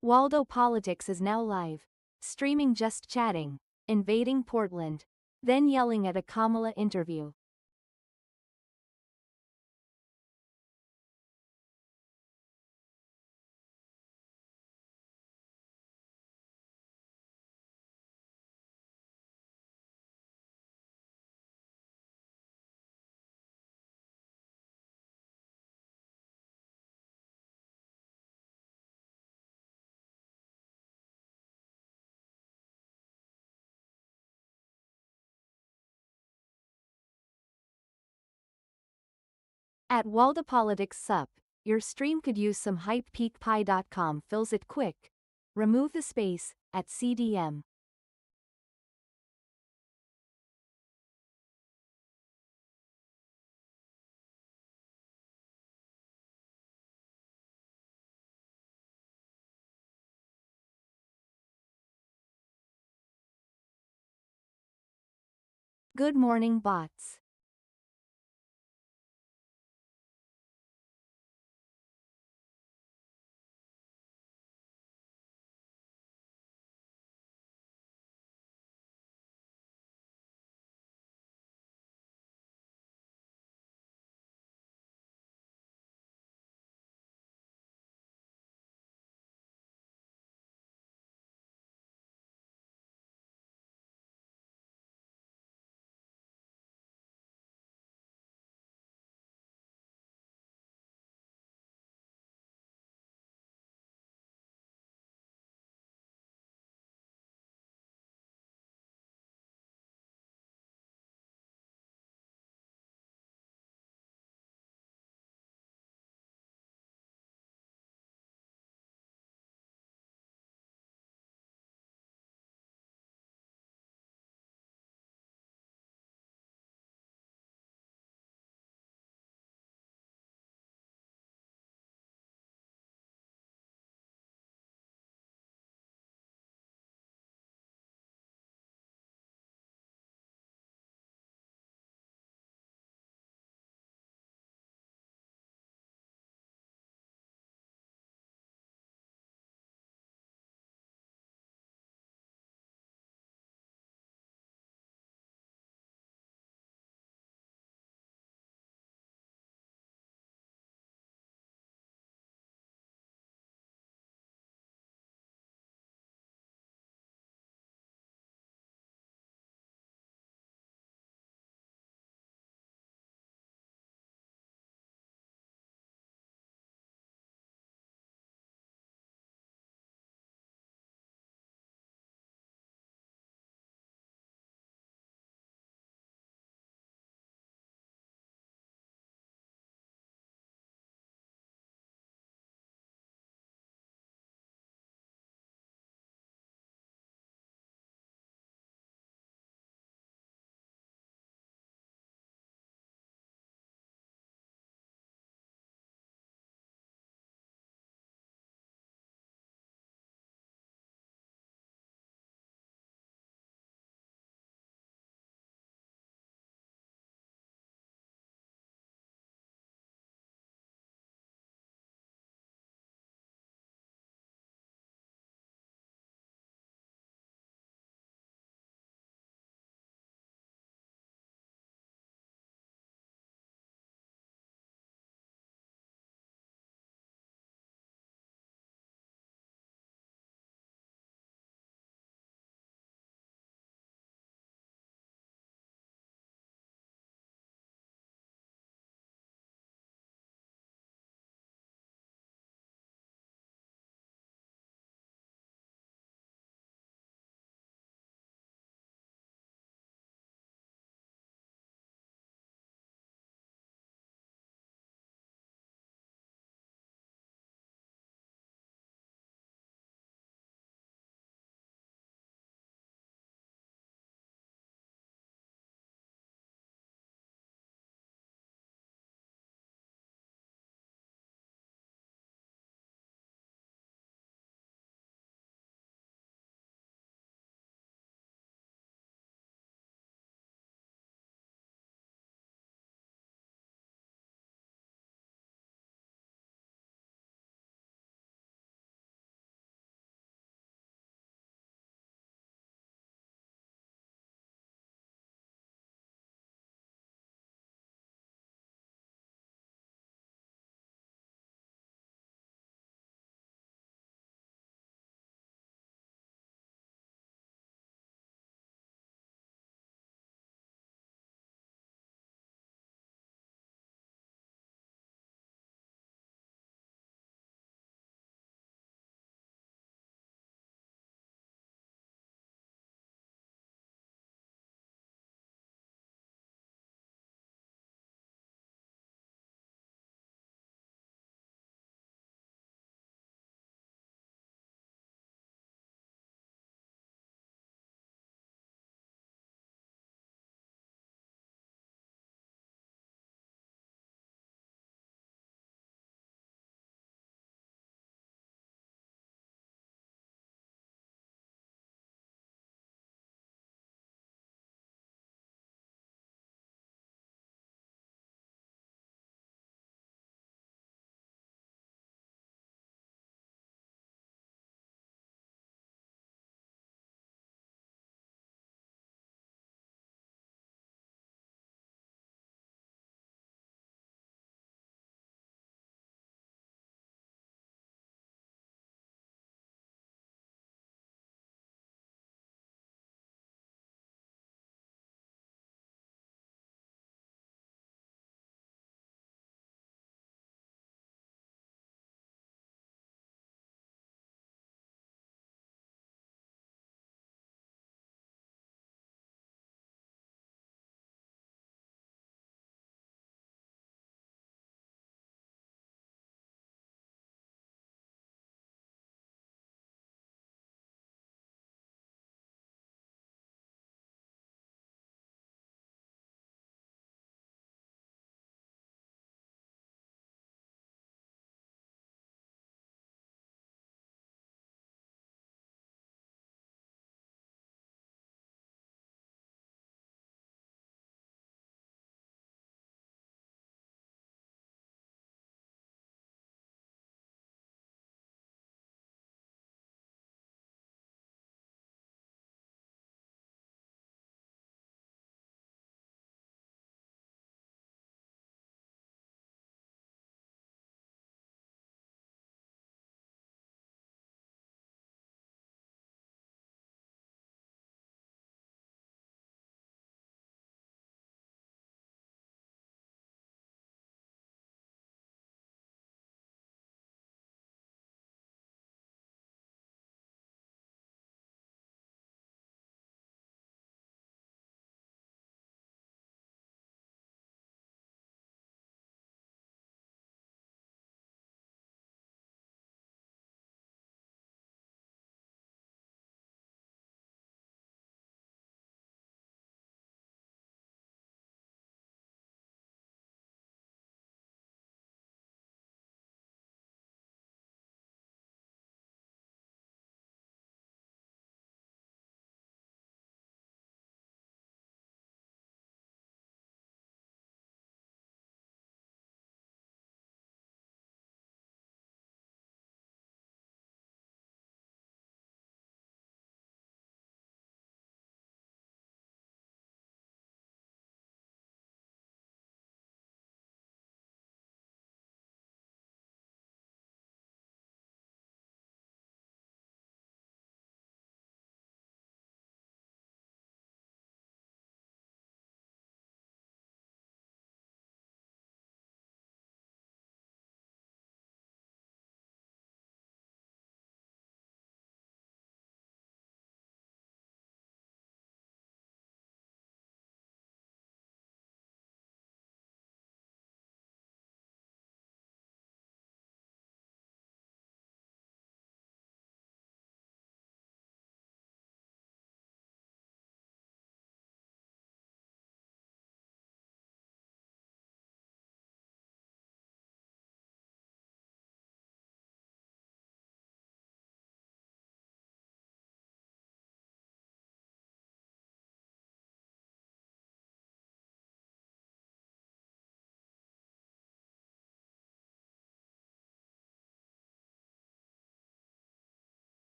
Waldo Politics is now live. Streaming Just Chatting. Invading Portland. Then yelling at a Kamala interview. At Waldo Politics Sup, your stream could use some hype. Peakpie.com fills it quick. Remove the space at CDM. Good morning, bots.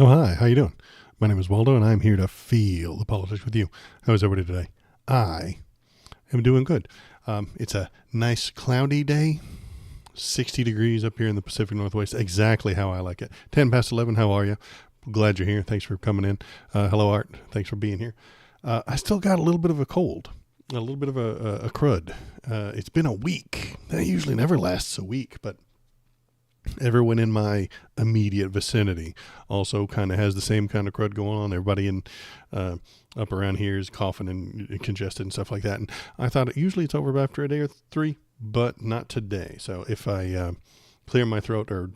Oh, hi. How you doing? My name is Waldo, and I'm here to feel the politics with you. How is everybody today? I am doing good. It's a nice cloudy day, 60 degrees up here in the Pacific Northwest, exactly how I like it. 10 past 11, how are you? Glad you're here. Thanks for coming in. Hello, Art. Thanks for being here. I still got a little bit of a cold, a little bit of a crud. It's been a week. That usually never lasts a week, but everyone in my immediate vicinity also kind of has the same kind of crud going on. Everybody in up around here is coughing and congested and stuff like that. And I thought usually it's over after a day or three, but not today. So if I clear my throat or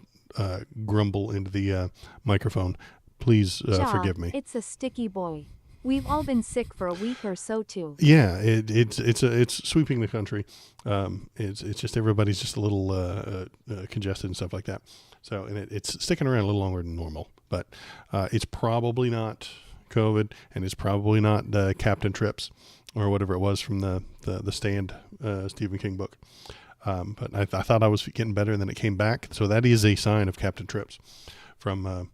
grumble into the microphone, please forgive me. It's a sticky boy. We've all been sick for a week or so too. Yeah, it's sweeping the country. It's just everybody's just a little congested and stuff like that. So and it's sticking around a little longer than normal, but it's probably not COVID, and it's probably not Captain Trips or whatever it was from the Stand Stephen King book. But I thought I was getting better, and then it came back. So that is a sign of Captain Trips from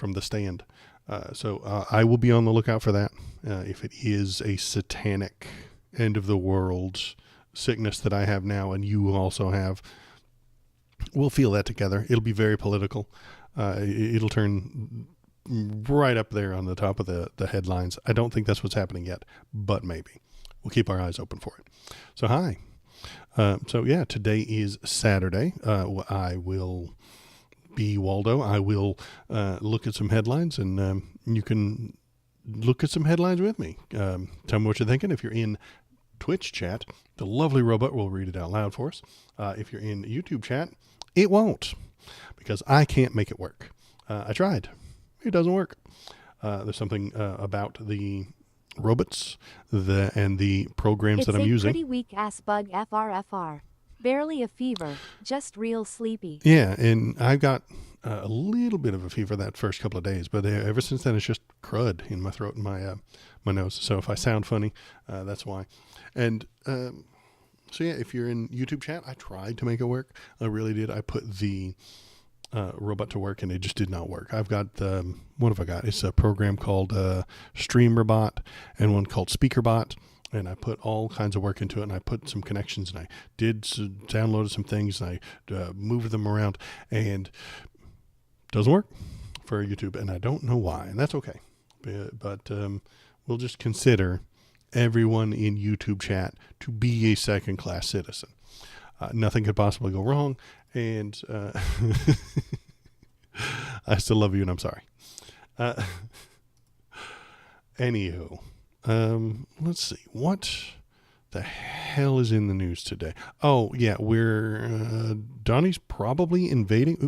the Stand. So I will be on the lookout for that. If it is a satanic end of the world sickness that I have now and you also have, we'll feel that together. It'll be very political. It'll turn right up there on the top of the headlines. I don't think that's what's happening yet, but maybe. We'll keep our eyes open for it. So hi. Today is Saturday. I will be Waldo. I will look at some headlines, and you can look at some headlines with me. Tell me what you're thinking. If you're in Twitch chat, the lovely robot will read it out loud for us. If you're in YouTube chat, it won't, because I can't make it work. I tried. It doesn't work. There's something about the robots and the programs that I'm using. It's a pretty weak-ass bug, FRFR. Barely a fever, just real sleepy. Yeah, and I've got a little bit of a fever that first couple of days, but ever since then it's just crud in my throat and my nose. So if I sound funny, that's why. And if you're in YouTube chat, I tried to make it work. I really did. I put the robot to work, and it just did not work. I've got what have I got? It's a program called StreamerBot and one called SpeakerBot. And I put all kinds of work into it, and I put some connections, and I downloaded some things, and I moved them around, and it doesn't work for YouTube, and I don't know why, and that's okay. But we'll just consider everyone in YouTube chat to be a second-class citizen. Nothing could possibly go wrong, and I still love you, and I'm sorry. Anywho. Let's see. What the hell is in the news today? Oh, yeah, Donnie's probably invading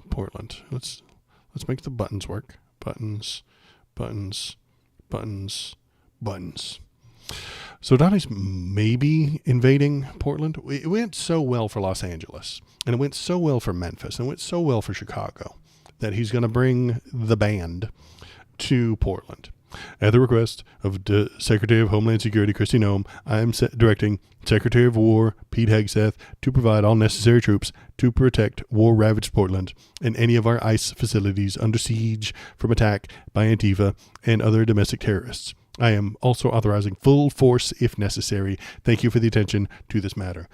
Portland. Let's make the buttons work. Buttons. So Donnie's maybe invading Portland. It went so well for Los Angeles, and it went so well for Memphis, and it went so well for Chicago that he's going to bring the band to Portland. At the request of Secretary of Homeland Security Kristi Noem, I am directing Secretary of War Pete Hegseth to provide all necessary troops to protect war-ravaged Portland and any of our ICE facilities under siege from attack by Antifa and other domestic terrorists. I am also authorizing full force if necessary. Thank you for the attention to this matter.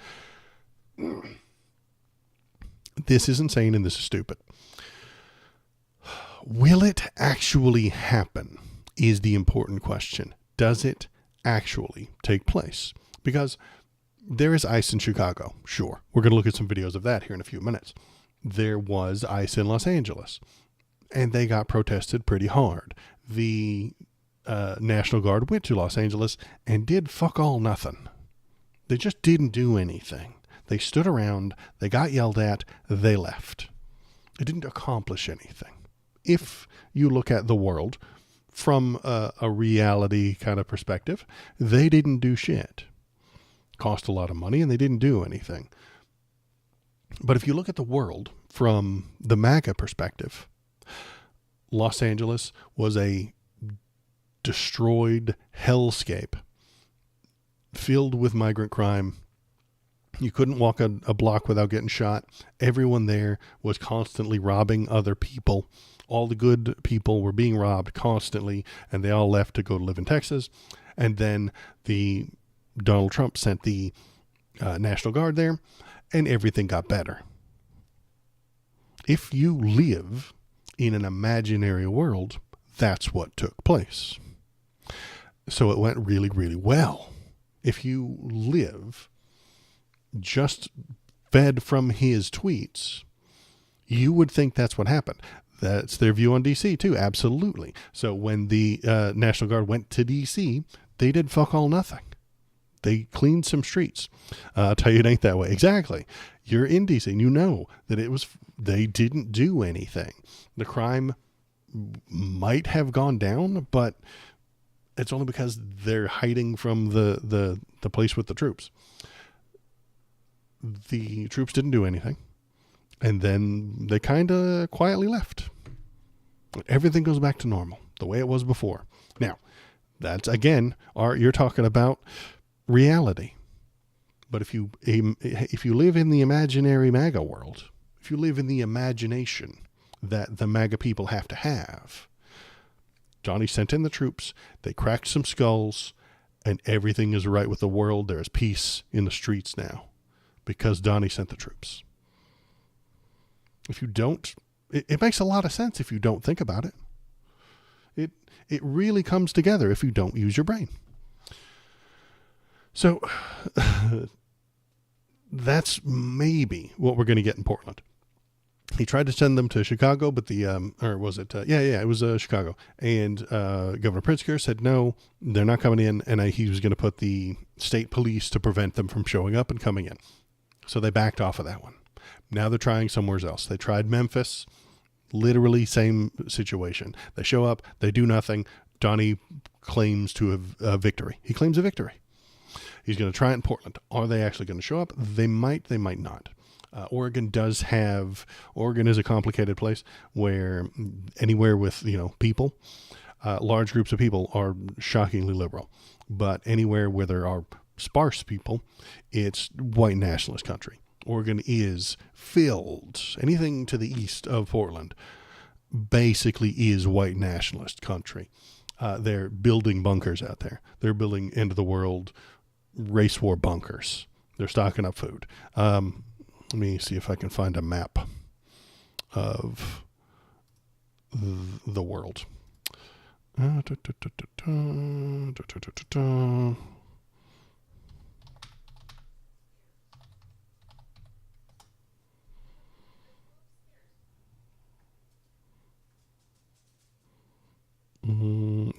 This is insane, and this is stupid. Will it actually happen? Is the important question. Does it actually take place? Because there is ICE in Chicago. Sure. We're going to look at some videos of that here in a few minutes. There was ICE in Los Angeles, and they got protested pretty hard. The National Guard went to Los Angeles and did fuck all nothing. They just didn't do anything. They stood around, they got yelled at, they left. It didn't accomplish anything. If you look at the world from a reality kind of perspective, they didn't do shit. Cost a lot of money, and they didn't do anything. But if you look at the world from the MAGA perspective, Los Angeles was a destroyed hellscape filled with migrant crime You couldn't walk a block without getting shot. Everyone there was constantly robbing other people. All the good people were being robbed constantly, and they all left to go to live in Texas. And then Donald Trump sent the National Guard there, and everything got better. If you live in an imaginary world, that's what took place. So it went really, really well. If you live just fed from his tweets, you would think that's what happened. That's their view on D.C. too, absolutely. So when the National Guard went to D.C., they did fuck all nothing. They cleaned some streets. I'll tell you it ain't that way. Exactly. You're in D.C. and you know that they didn't do anything. The crime might have gone down, but it's only because they're hiding from the place with the troops. The troops didn't do anything, and then they kind of quietly left. Everything goes back to normal, the way it was before. Now, that's, again, you're talking about reality. But if you live in the imaginary MAGA world, if you live in the imagination that the MAGA people have to have, Johnny sent in the troops, they cracked some skulls, and everything is right with the world. There is peace in the streets now, because Donnie sent the troops. If you don't, it makes a lot of sense if you don't think about it. It really comes together if you don't use your brain. So that's maybe what we're going to get in Portland. He tried to send them to Chicago, but it was Chicago. And Governor Pritzker said, no, they're not coming in. And he was going to put the state police to prevent them from showing up and coming in. So they backed off of that one. Now they're trying somewhere else. They tried Memphis, literally same situation. They show up, they do nothing. Donnie claims to a victory. He claims a victory. He's going to try it in Portland. Are they actually going to show up? They might not. Oregon is a complicated place where anywhere with, people, large groups of people are shockingly liberal. But anywhere where there are sparse people, it's white nationalist country. Oregon is filled, anything to the east of Portland basically is white nationalist country. They're building bunkers out there. They're building end of the world race war bunkers. They're stocking up food. Let me see if I can find a map of the world.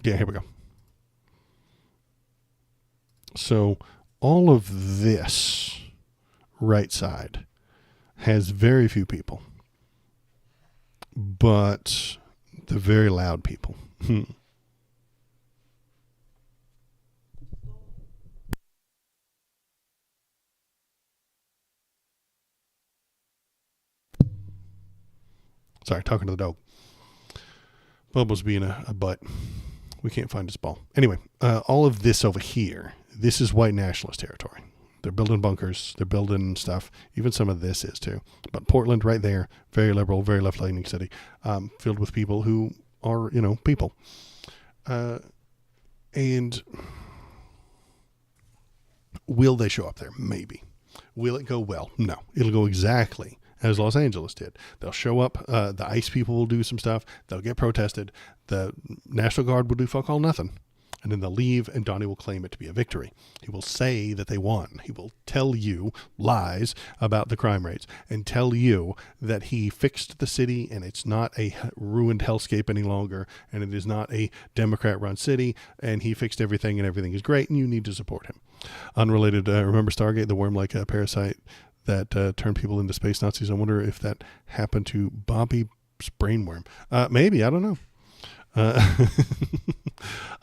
Yeah, here we go. So all of this right side has very few people, but the very loud people. Sorry, talking to the dog. Bubba's being a butt. We can't find his ball. Anyway, all of this over here, this is white nationalist territory. They're building bunkers. They're building stuff. Even some of this is too. But Portland right there, very liberal, very left-leaning city, filled with people who are, people. And will they show up there? Maybe. Will it go well? No. It'll go exactly as Los Angeles did. They'll show up. The ICE people will do some stuff. They'll get protested. The National Guard will do fuck all nothing. And then they'll leave, and Donnie will claim it to be a victory. He will say that they won. He will tell you lies about the crime rates and tell you that he fixed the city and it's not a ruined hellscape any longer, and it is not a Democrat-run city, and he fixed everything and everything is great, and you need to support him. Unrelated, remember Stargate, the worm-like parasite that turned people into space Nazis? I wonder if that happened to Bobby's brainworm. Maybe, I don't know.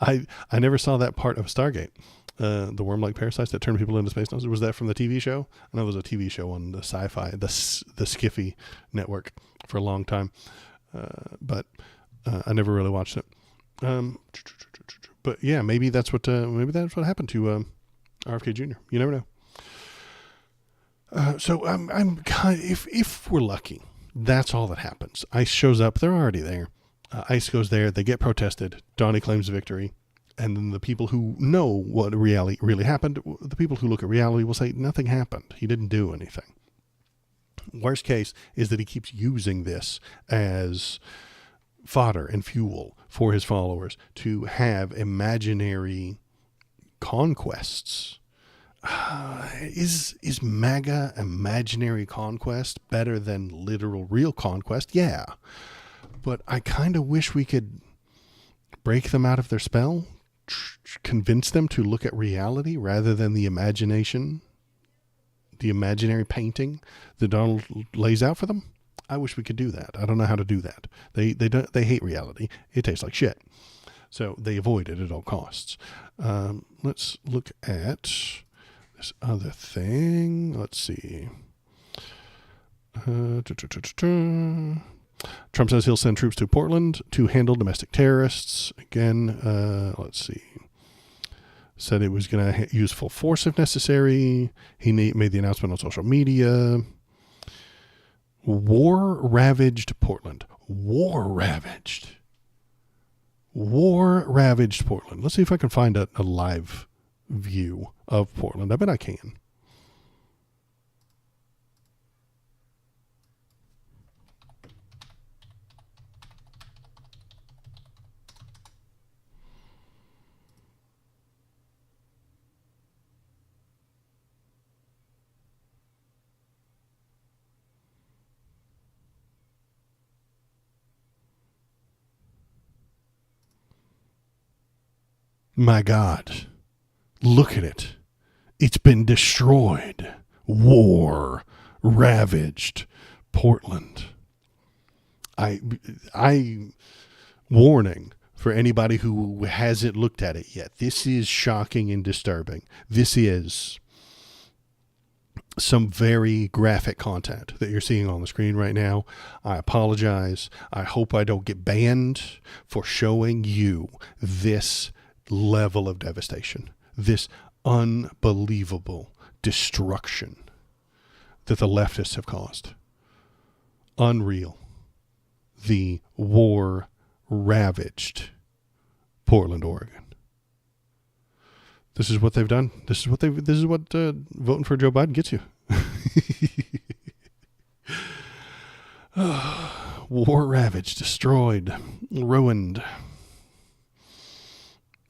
I never saw that part of Stargate. The worm-like parasites that turn people into space Nazis. Was that from the TV show? I know it was a TV show on the Sci-Fi, the Skiffy network for a long time, but I never really watched it. But yeah, maybe that's what happened to RFK Jr. You never know. So I'm kind. If we're lucky, that's all that happens. ICE shows up. They're already there. ICE goes there. They get protested. Donnie claims victory. And then the people who know what reality really happened, the people who look at reality will say nothing happened. He didn't do anything. Worst case is that he keeps using this as fodder and fuel for his followers to have imaginary conquests. Is MAGA imaginary conquest better than literal real conquest? Yeah. But I kind of wish we could break them out of their spell, convince them to look at reality rather than the imagination, the imaginary painting that Donald lays out for them. I wish we could do that. I don't know how to do that. They hate reality. It tastes like shit. So they avoid it at all costs. Let's look at this other thing. Let's see. Trump says he'll send troops to Portland to handle domestic terrorists. Again, let's see. Said it was going to use full force if necessary. He made the announcement on social media. War-ravaged Portland. War-ravaged Portland. Let's see if I can find a live view of Portland. I bet I can. My God, look at it. It's been destroyed. War ravaged Portland. I warning for anybody who hasn't looked at it yet. This is shocking and disturbing. This is some very graphic content that you're seeing on the screen right now. I apologize. I hope I don't get banned for showing you this level of devastation, this unbelievable destruction that the leftists have caused. Unreal. The war ravaged Portland, Oregon. This is what they've done. This is what voting for Joe Biden gets you. War ravaged, destroyed, ruined.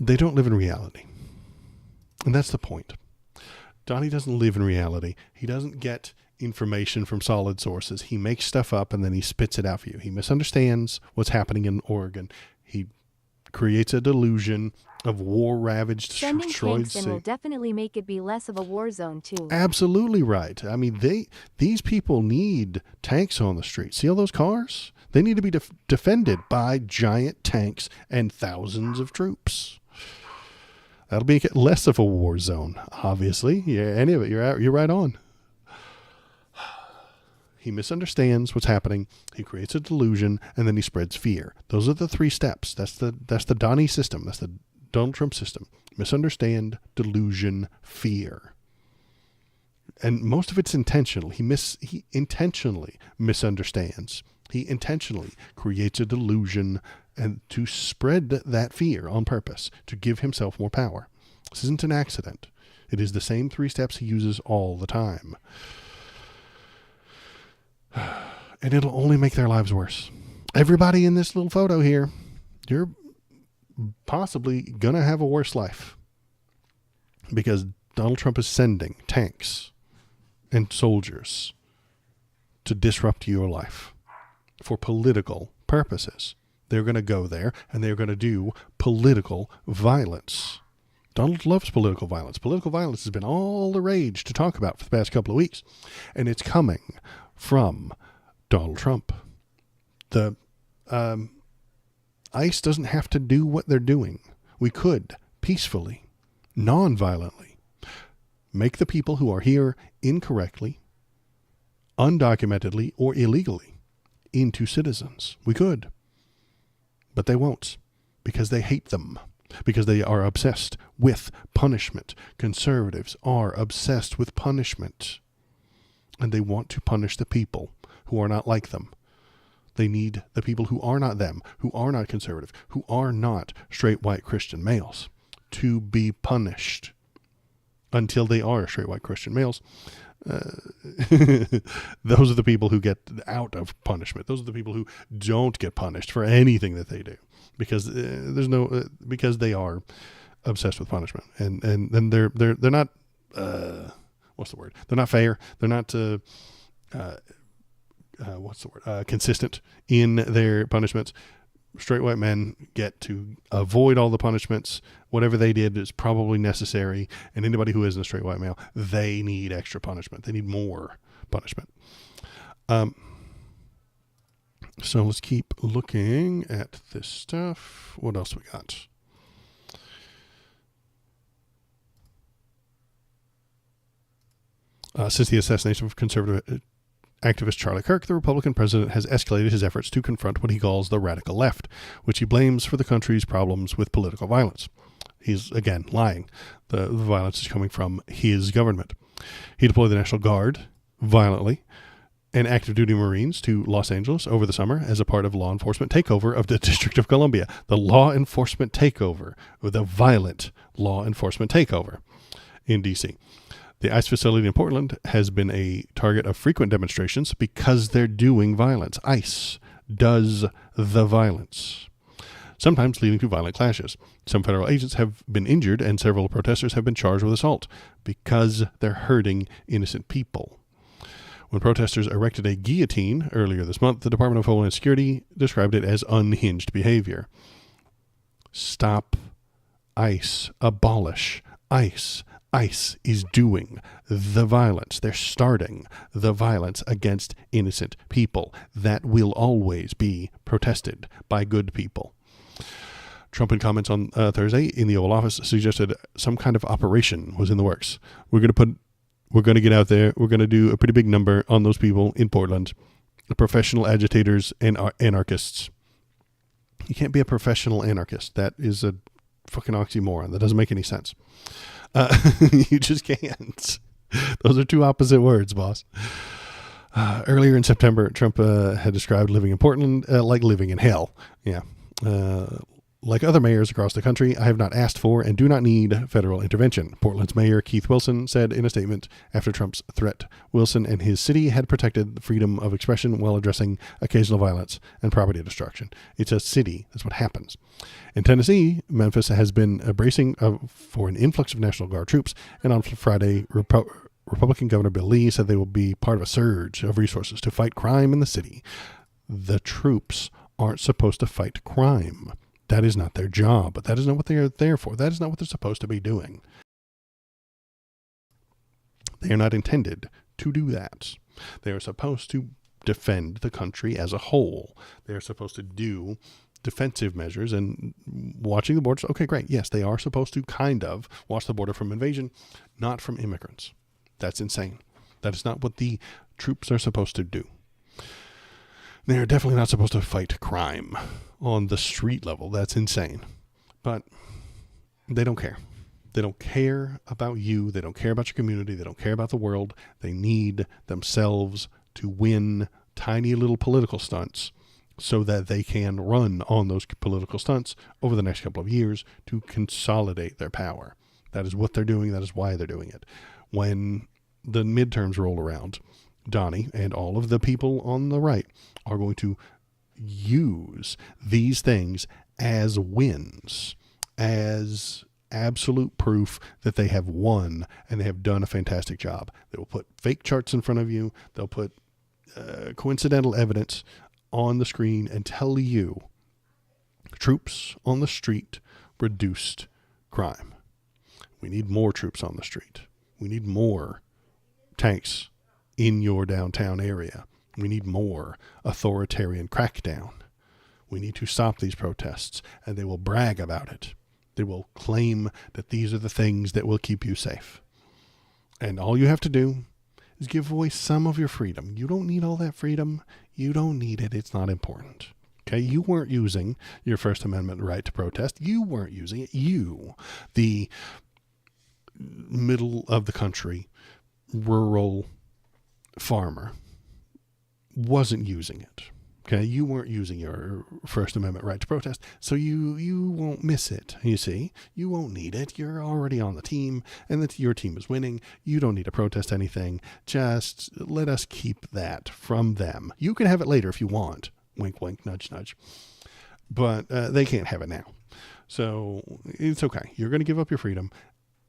They don't live in reality. And that's the point. Donnie doesn't live in reality. He doesn't get information from solid sources. He makes stuff up and then he spits it out for you. He misunderstands what's happening in Oregon. He creates a delusion of war-ravaged, Sending destroyed tanks in will definitely make it be less of a war zone, too. Absolutely right. I mean, these people need tanks on the street. See all those cars? They need to be defended by giant tanks and thousands of troops. That'll make it less of a war zone, obviously. Yeah, any of it, you're right on. He misunderstands what's happening. He creates a delusion, and then he spreads fear. Those are the three steps. That's the Donnie system. That's the Donald Trump system. Misunderstand, delusion, fear. And most of it's intentional. He intentionally misunderstands. He intentionally creates a delusion and to spread that fear on purpose, to give himself more power. This isn't an accident. It is the same three steps he uses all the time. And it'll only make their lives worse. Everybody in this little photo here, you're possibly going to have a worse life. Because Donald Trump is sending tanks and soldiers to disrupt your life for political purposes. They're going to go there and they're going to do political violence. Donald loves political violence. Political violence has been all the rage to talk about for the past couple of weeks. And it's coming from Donald Trump. The ICE doesn't have to do what they're doing. We could peacefully, non-violently, make the people who are here incorrectly, undocumentedly, or illegally into citizens. We could. But they won't, because they hate them, because they are obsessed with punishment. Conservatives are obsessed with punishment. and they want to punish the people who are not like them. They need the people who are not them, who are not conservative, who are not straight white Christian males, to be punished until they are straight white Christian males. Those are the people who get out of punishment. Those are the people who don't get punished for anything that they do, because because they are obsessed with punishment, and they're not what's the word? They're not fair. They're not consistent in their punishments. Straight white men get to avoid all the punishments. Whatever they did is probably necessary. And anybody who isn't a straight white male, they need extra punishment. They need more punishment. So let's keep looking at this stuff. What else we got? Since the assassination of conservative activist Charlie Kirk, the Republican president has escalated his efforts to confront what he calls the radical left, which he blames for the country's problems with political violence. He's, again, lying. The violence is coming from his government. He deployed the National Guard violently and active duty Marines to Los Angeles over the summer as a part of law enforcement takeover of the District of Columbia. The law enforcement takeover, or the violent law enforcement takeover in D.C. The ICE facility in Portland has been a target of frequent demonstrations because they're doing violence. ICE does the violence, sometimes leading to violent clashes. Some federal agents have been injured, and several protesters have been charged with assault because they're hurting innocent people. When protesters erected a guillotine earlier this month, the Department of Homeland Security described it as unhinged behavior. Stop ICE. Abolish ICE. ICE is doing the violence. They're starting the violence against innocent people. That will always be protested by good people. Trump, in comments on Thursday in the Oval Office, suggested some kind of operation was in the works. We're going to get out there. We're going to do a pretty big number on those people in Portland, the professional agitators and anarchists. You can't be a professional anarchist. That is a fucking oxymoron. That doesn't make any sense. You just can't. Those are two opposite words, boss. Earlier in September, Trump had described living in Portland like living in hell. Yeah. Like other mayors across the country, I have not asked for and do not need federal intervention, Portland's Mayor Keith Wilson said in a statement after Trump's threat. Wilson and his city had protected the freedom of expression while addressing occasional violence and property destruction. It's a city. That's what happens. In Tennessee, Memphis has been bracing for an influx of National Guard troops, and on Friday, Republican Governor Bill Lee said they will be part of a surge of resources to fight crime in the city. The troops aren't supposed to fight crime. That is not their job, but that is not what they are there for. That is not what they're supposed to be doing. They are not intended to do that. They are supposed to defend the country as a whole. They are supposed to do defensive measures and watching the borders. Okay, great. Yes, they are supposed to kind of watch the border from invasion, not from immigrants. That's insane. That is not what the troops are supposed to do. They are definitely not supposed to fight crime on the street level. That's insane. But they don't care. They don't care about you. They don't care about your community. They don't care about the world. They need themselves to win tiny little political stunts so that they can run on those political stunts over the next couple of years to consolidate their power. That is what they're doing. That is why they're doing it. When the midterms roll around, Donnie and all of the people on the right are going to use these things as wins, as absolute proof that they have won and they have done a fantastic job. They will put fake charts in front of you. They'll put coincidental evidence on the screen and tell you troops on the street reduced crime. We need more troops on the street. We need more tanks in your downtown area. We need more authoritarian crackdown. We need to stop these protests, and they will brag about it. They will claim that these are the things that will keep you safe. And all you have to do is give away some of your freedom. You don't need all that freedom. You don't need it. It's not important. Okay? You weren't using your First Amendment right to protest. You weren't using it. You, the middle of the country, rural farmer wasn't using it. Okay, you weren't using your First Amendment right to protest, so you won't miss it, you see. You won't need it. You're already on the team, and that your team is winning. You don't need to protest anything. Just let us keep that from them. You can have it later if you want. Wink, wink, nudge, nudge. But they can't have it now. So it's okay. You're going to give up your freedom,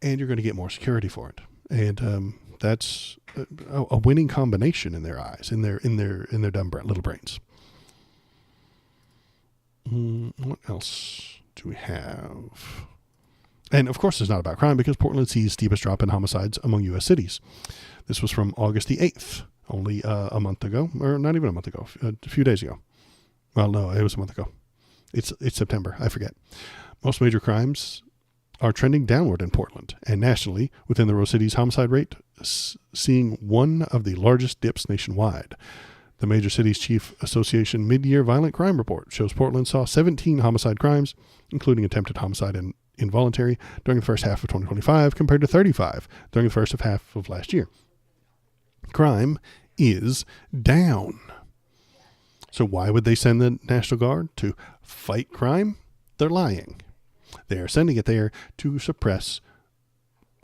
and you're going to get more security for it. And that's a winning combination in their eyes, in their dumb little brains. What else do we have? And of course, it's not about crime because Portland sees steepest drop in homicides among U.S. cities. This was from August the 8th, only a month ago, or not even a month ago, a few days ago. Well, no, it was a month ago. It's September. I forget. Most major crimes are trending downward in Portland and nationally within the Rose City's homicide rate, seeing one of the largest dips nationwide. The Major Cities Chief Association Mid-Year Violent Crime Report shows Portland saw 17 homicide crimes, including attempted homicide and involuntary, during the first half of 2025 compared to 35 during the first half of last year. Crime is down. So why would they send the National Guard to fight crime? They're lying. They are sending it there to suppress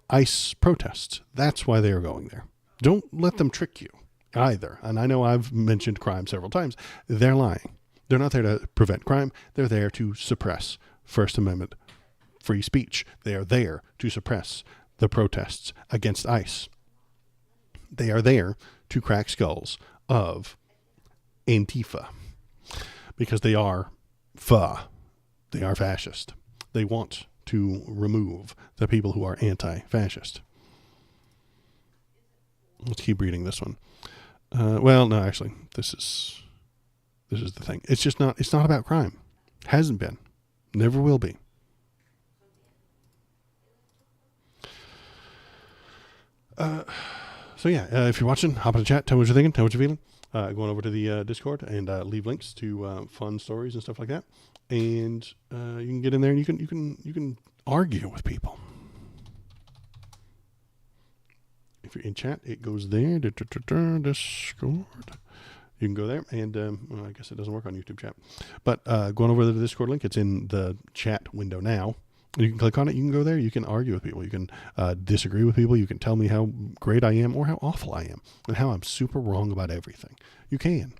ICE protests. That's why they are going there. Don't let them trick you either. And I know I've mentioned crime several times. They're lying. They're not there to prevent crime. They're there to suppress First Amendment free speech. They are there to suppress the protests against ICE. They are there to crack skulls of Antifa because they are They are fascist. They want to remove the people who are anti-fascist. Let's keep reading this one. Well, no, actually, this is the thing. It's not about crime. Hasn't been. Never will be. So yeah, if you're watching, hop in the chat, tell me what you're thinking, tell me what you're feeling. Going over to the Discord and leave links to fun stories and stuff like that. And you can get in there and you can argue with people. If you're in chat, it goes there. Discord. You can go there, and well, I guess it doesn't work on YouTube chat. But going over to the Discord link, it's in the chat window now. You can click on it. You can go there. You can argue with people. You can disagree with people. You can tell me how great I am or how awful I am and how I'm super wrong about everything. You can.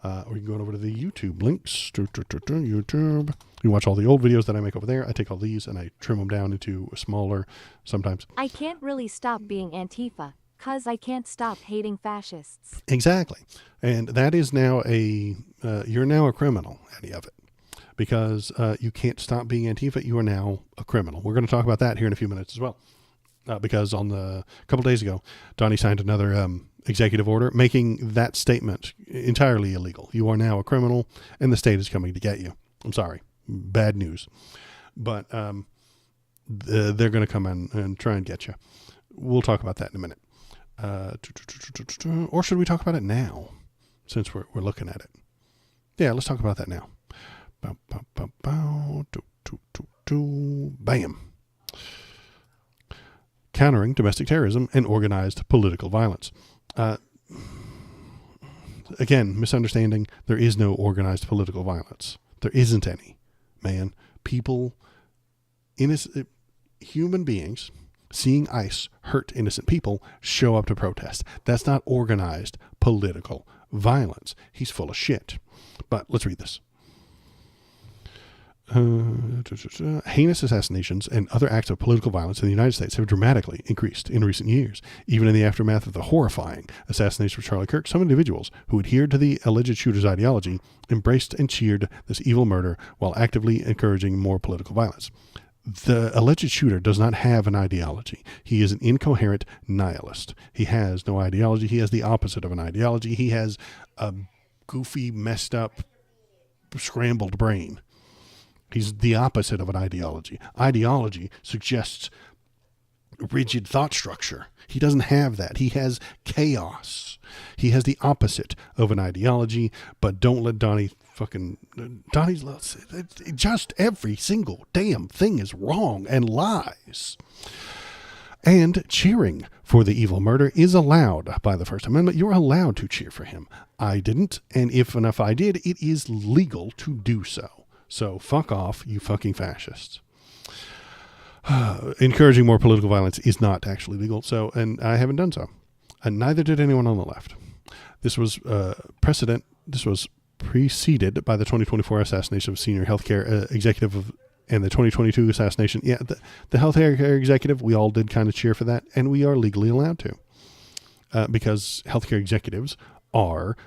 Or you can go over to the YouTube links. YouTube. You watch all the old videos that I make over there. I take all these and I trim them down into smaller sometimes. I can't really stop being Antifa, 'cause I can't stop hating fascists. Exactly. And that is now you're now a criminal, any of it. Because you can't stop being Antifa, you are now a criminal. We're going to talk about that here in a few minutes as well. Because a couple days ago, Donnie signed another executive order making that statement entirely illegal. You are now a criminal, and the state is coming to get you. I'm sorry. Bad news. But they're going to come in and try and get you. We'll talk about that in a minute. Or should we talk about it now, since we're looking at it? Yeah, let's talk about that now. Bam. Countering domestic terrorism and organized political violence. Again, misunderstanding. There is no organized political violence. There isn't any, man. People, innocent human beings, seeing ICE hurt innocent people, show up to protest. That's not organized political violence. He's full of shit. But let's read this. Heinous assassinations and other acts of political violence in the United States have dramatically increased in recent years. Even in the aftermath of the horrifying assassination of Charlie Kirk, some individuals who adhered to the alleged shooter's ideology embraced and cheered this evil murder while actively encouraging more political violence. The alleged shooter does not have an ideology. He is an incoherent nihilist. He has no ideology. He has the opposite of an ideology. He has a goofy, messed up, scrambled brain. He's the opposite of an ideology. Ideology suggests rigid thought structure. He doesn't have that. He has chaos. He has the opposite of an ideology, but don't let Donnie's just every single damn thing is wrong and lies. And cheering for the evil murder is allowed by the First Amendment. You're allowed to cheer for him. I didn't, and if I did, it is legal to do so. So fuck off, you fucking fascists. Encouraging more political violence is not actually legal, and I haven't done so. And neither did anyone on the left. This was preceded by the 2024 assassination of senior healthcare executive and the 2022 assassination. Yeah, the healthcare executive, we all did kind of cheer for that, and we are legally allowed to. Because healthcare executives are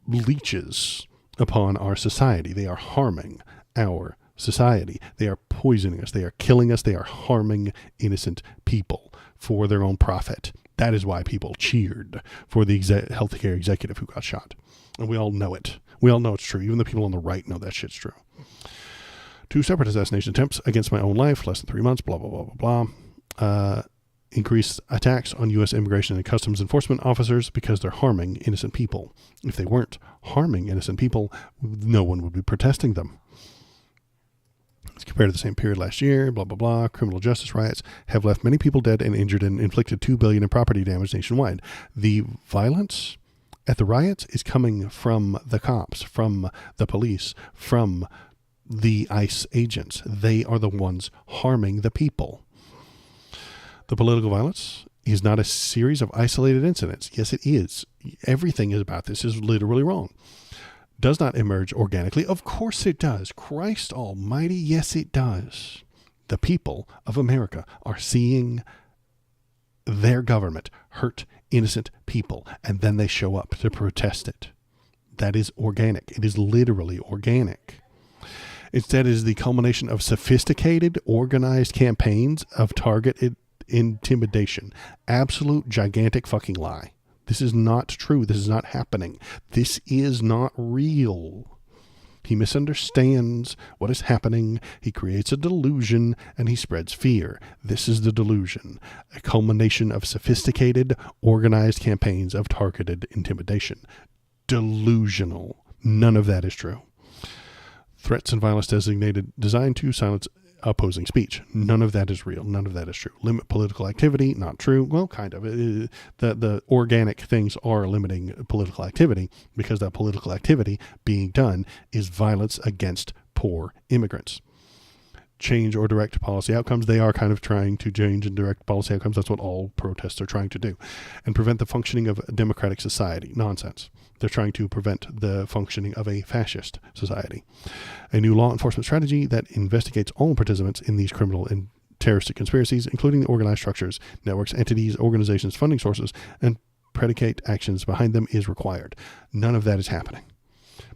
leeches upon our society. They are harming our society. They are poisoning us. They are killing us. They are harming innocent people for their own profit. That is why people cheered for the healthcare executive who got shot. And we all know it. We all know it's true. Even the people on the right know that shit's true. 2 separate assassination attempts against my own life, less than 3 months, blah, blah, blah, blah, blah. Increased attacks on U.S. immigration and customs enforcement officers because they're harming innocent people. If they weren't harming innocent people, no one would be protesting them. As compared to the same period last year, blah, blah, blah. Criminal justice riots have left many people dead and injured and inflicted $2 billion in property damage nationwide. The violence at the riots is coming from the cops, from the police, from the ICE agents. They are the ones harming the people. The political violence is not a series of isolated incidents. Yes, it is. Everything about this is literally wrong. Does not emerge organically. Of course it does. Christ almighty, yes it does. The people of America are seeing their government hurt innocent people, and then they show up to protest it. That is organic. It is literally organic. Instead, it is the culmination of sophisticated, organized campaigns of targeted intimidation. Absolute gigantic fucking lie. This is not true. This is not happening. This is not real. He misunderstands what is happening. He creates a delusion and he spreads fear. This is the delusion, a culmination of sophisticated, organized campaigns of targeted intimidation. Delusional. None of that is true. Threats and violence designed to silence opposing speech. None of that is real. None of that is true. Limit political activity. Not true. Well, kind of. The organic things are limiting political activity because that political activity being done is violence against poor immigrants. Change or direct policy outcomes. They are kind of trying to change and direct policy outcomes. That's what all protests are trying to do. And prevent the functioning of a democratic society. Nonsense. They're trying to prevent the functioning of a fascist society. A new law enforcement strategy that investigates all participants in these criminal and terroristic conspiracies, including the organized structures, networks, entities, organizations, funding sources, and predicate actions behind them is required. None of that is happening.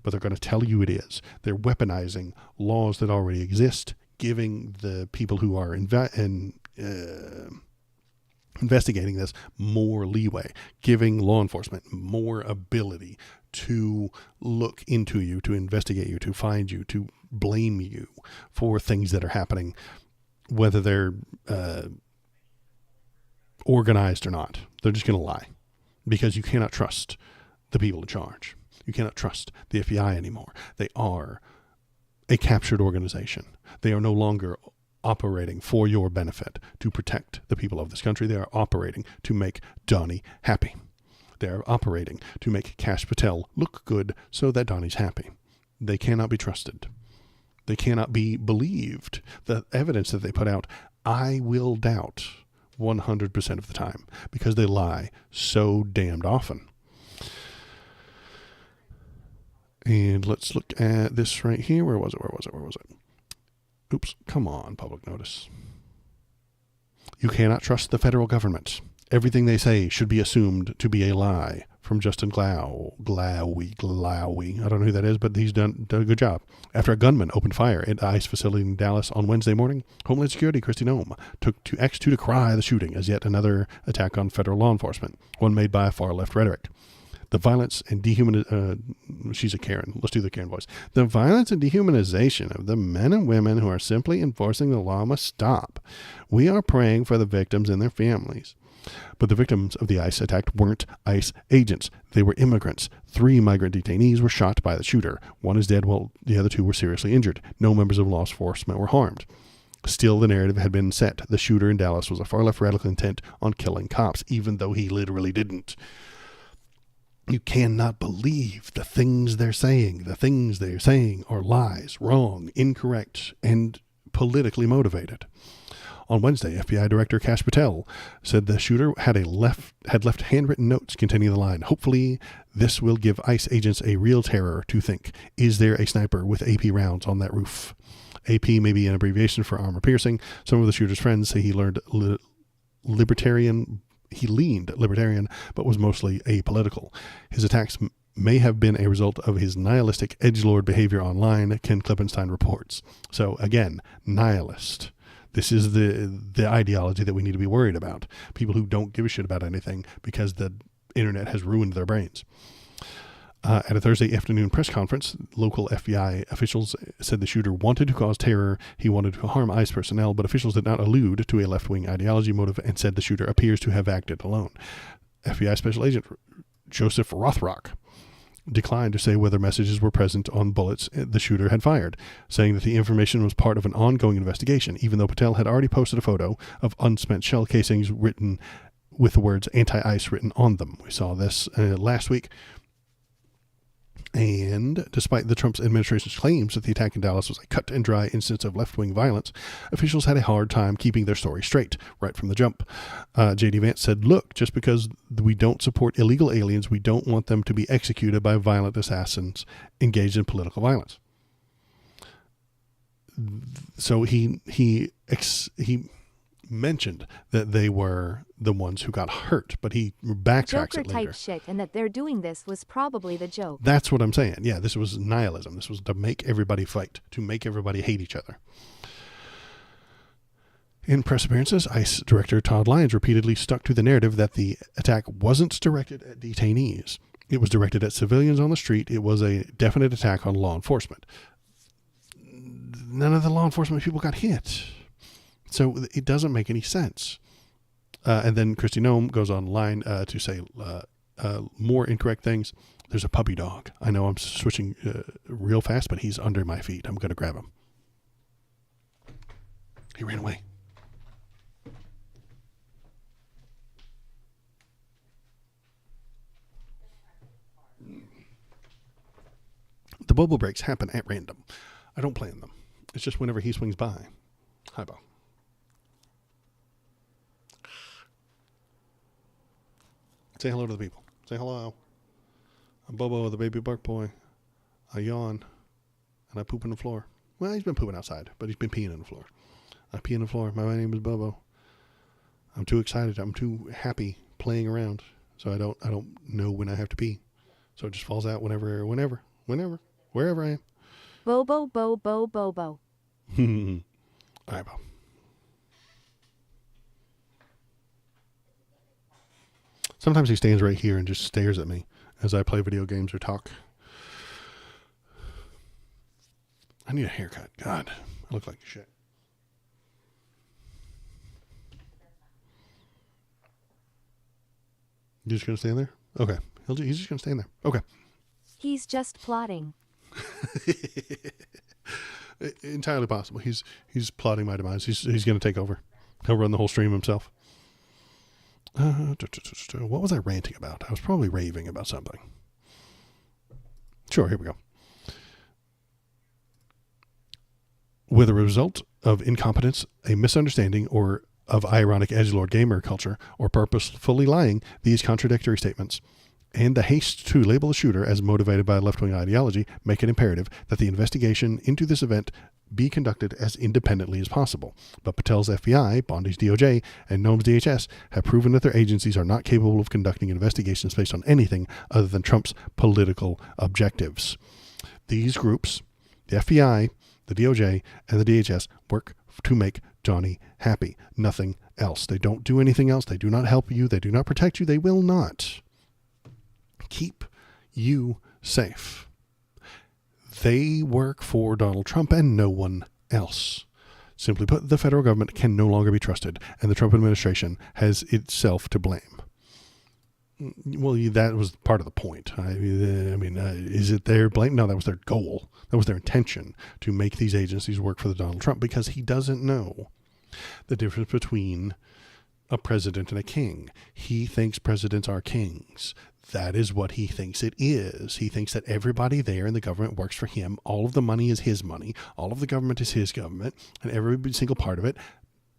But they're going to tell you it is. They're weaponizing laws that already exist, giving the people who are investigating this more leeway, giving law enforcement more ability to look into you, to investigate you, to find you, to blame you for things that are happening, whether they're organized or not. They're just going to lie because you cannot trust the people in charge. You cannot trust the FBI anymore. They are a captured organization. They are no longer operating for your benefit to protect the people of this country. They are operating to make Donnie happy. They are operating to make Kash Patel look good so that Donnie's happy. They cannot be trusted. They cannot be believed. The evidence that they put out, I will doubt 100% of the time because they lie so damned often. And let's look at this right here. Where was it? Oops, come on, public notice. You cannot trust the federal government. Everything they say should be assumed to be a lie. From Justin Glowy. I don't know who that is, but he's done a good job. After a gunman opened fire at the ICE facility in Dallas on Wednesday morning, Homeland Security Kristi Noem took to X to decry the shooting as yet another attack on federal law enforcement, one made by far-left rhetoric. The violence and she's a Karen. Let's do the Karen voice. The violence and dehumanization of the men and women who are simply enforcing the law must stop. We are praying for the victims and their families. But the victims of the ICE attack weren't ICE agents. They were immigrants. 3 migrant detainees were shot by the shooter. 1 is dead while the other 2 were seriously injured. No members of law enforcement were harmed. Still, the narrative had been set. The shooter in Dallas was a far-left radical intent on killing cops, even though he literally didn't. You cannot believe the things they're saying. The things they're saying are lies, wrong, incorrect, and politically motivated. On Wednesday, FBI Director Kash Patel said the shooter had left handwritten notes containing the line, "Hopefully this will give ICE agents a real terror to think, is there a sniper with AP rounds on that roof?" AP may be an abbreviation for armor piercing. Some of the shooter's friends say he leaned libertarian, but was mostly apolitical. His attacks may have been a result of his nihilistic edgelord behavior online, Ken Klippenstein reports. So again, nihilist. This is the ideology that we need to be worried about. People who don't give a shit about anything because the internet has ruined their brains. At a Thursday afternoon press conference, local FBI officials said the shooter wanted to cause terror. He wanted to harm ICE personnel, but officials did not allude to a left-wing ideology motive and said the shooter appears to have acted alone. FBI Special Agent Joseph Rothrock declined to say whether messages were present on bullets the shooter had fired, saying that the information was part of an ongoing investigation, even though Patel had already posted a photo of unspent shell casings written with the words anti-ICE written on them. We saw this last week. And despite the Trump administration's claims that the attack in Dallas was a cut and dry instance of left-wing violence, officials had a hard time keeping their story straight right from the jump. J.D. Vance said, "Look, just because we don't support illegal aliens, we don't want them to be executed by violent assassins engaged in political violence." So he mentioned that they were the ones who got hurt, but he backtracks it later. Joker type shit, and that they're doing this was probably the joke. That's what I'm saying. Yeah, this was nihilism. This was to make everybody fight, to make everybody hate each other. In press appearances, ICE Director Todd Lyons repeatedly stuck to the narrative that the attack wasn't directed at detainees. It was directed at civilians on the street. It was a definite attack on law enforcement. None of the law enforcement people got hit. So it doesn't make any sense. And then Kristi Noem goes online to say more incorrect things. There's a puppy dog. I know I'm switching real fast, but he's under my feet. I'm going to grab him. He ran away. The Bobo breaks happen at random. I don't plan them. It's just whenever he swings by. Hi, Bo. Say hello to the people. Say hello. I'm Bobo, the baby bark boy. I yawn, and I poop on the floor. Well, he's been pooping outside, but he's been peeing on the floor. I pee on the floor. My name is Bobo. I'm too excited. I'm too happy playing around, so I don't know when I have to pee. So it just falls out whenever, wherever I am. Bobo, Bobo, Bobo. All right, Bo. Sometimes he stands right here and just stares at me as I play video games or talk. I need a haircut. God, I look like shit. You just going to stand there? Okay. He's just going to stand there. Okay. He's just plotting. Entirely possible. He's plotting my demise. He's going to take over. He'll run the whole stream himself. What was I ranting about? I was probably raving about something. Sure, here we go. Whether a result of incompetence, a misunderstanding, or of ironic edgelord gamer culture, or purposefully lying, these contradictory statements and the haste to label the shooter as motivated by left-wing ideology make it imperative that the investigation into this event be conducted as independently as possible. But Patel's FBI, Bondi's DOJ, and Noem's DHS have proven that their agencies are not capable of conducting investigations based on anything other than Trump's political objectives. These groups, the FBI, the DOJ, and the DHS, work to make Johnny happy. Nothing else. They don't do anything else. They do not help you. They do not protect you. They will not keep you safe. They work for Donald Trump and no one else. Simply put, the federal government can no longer be trusted, and the Trump administration has itself to blame. Well, that was part of the point. Is it their blame? No, that was their goal. That was their intention, to make these agencies work for the Donald Trump, because he doesn't know the difference between a president and a king. He thinks presidents are kings. That is what he thinks it is. He thinks that everybody there in the government works for him. All of the money is his money. All of the government is his government. And every single part of it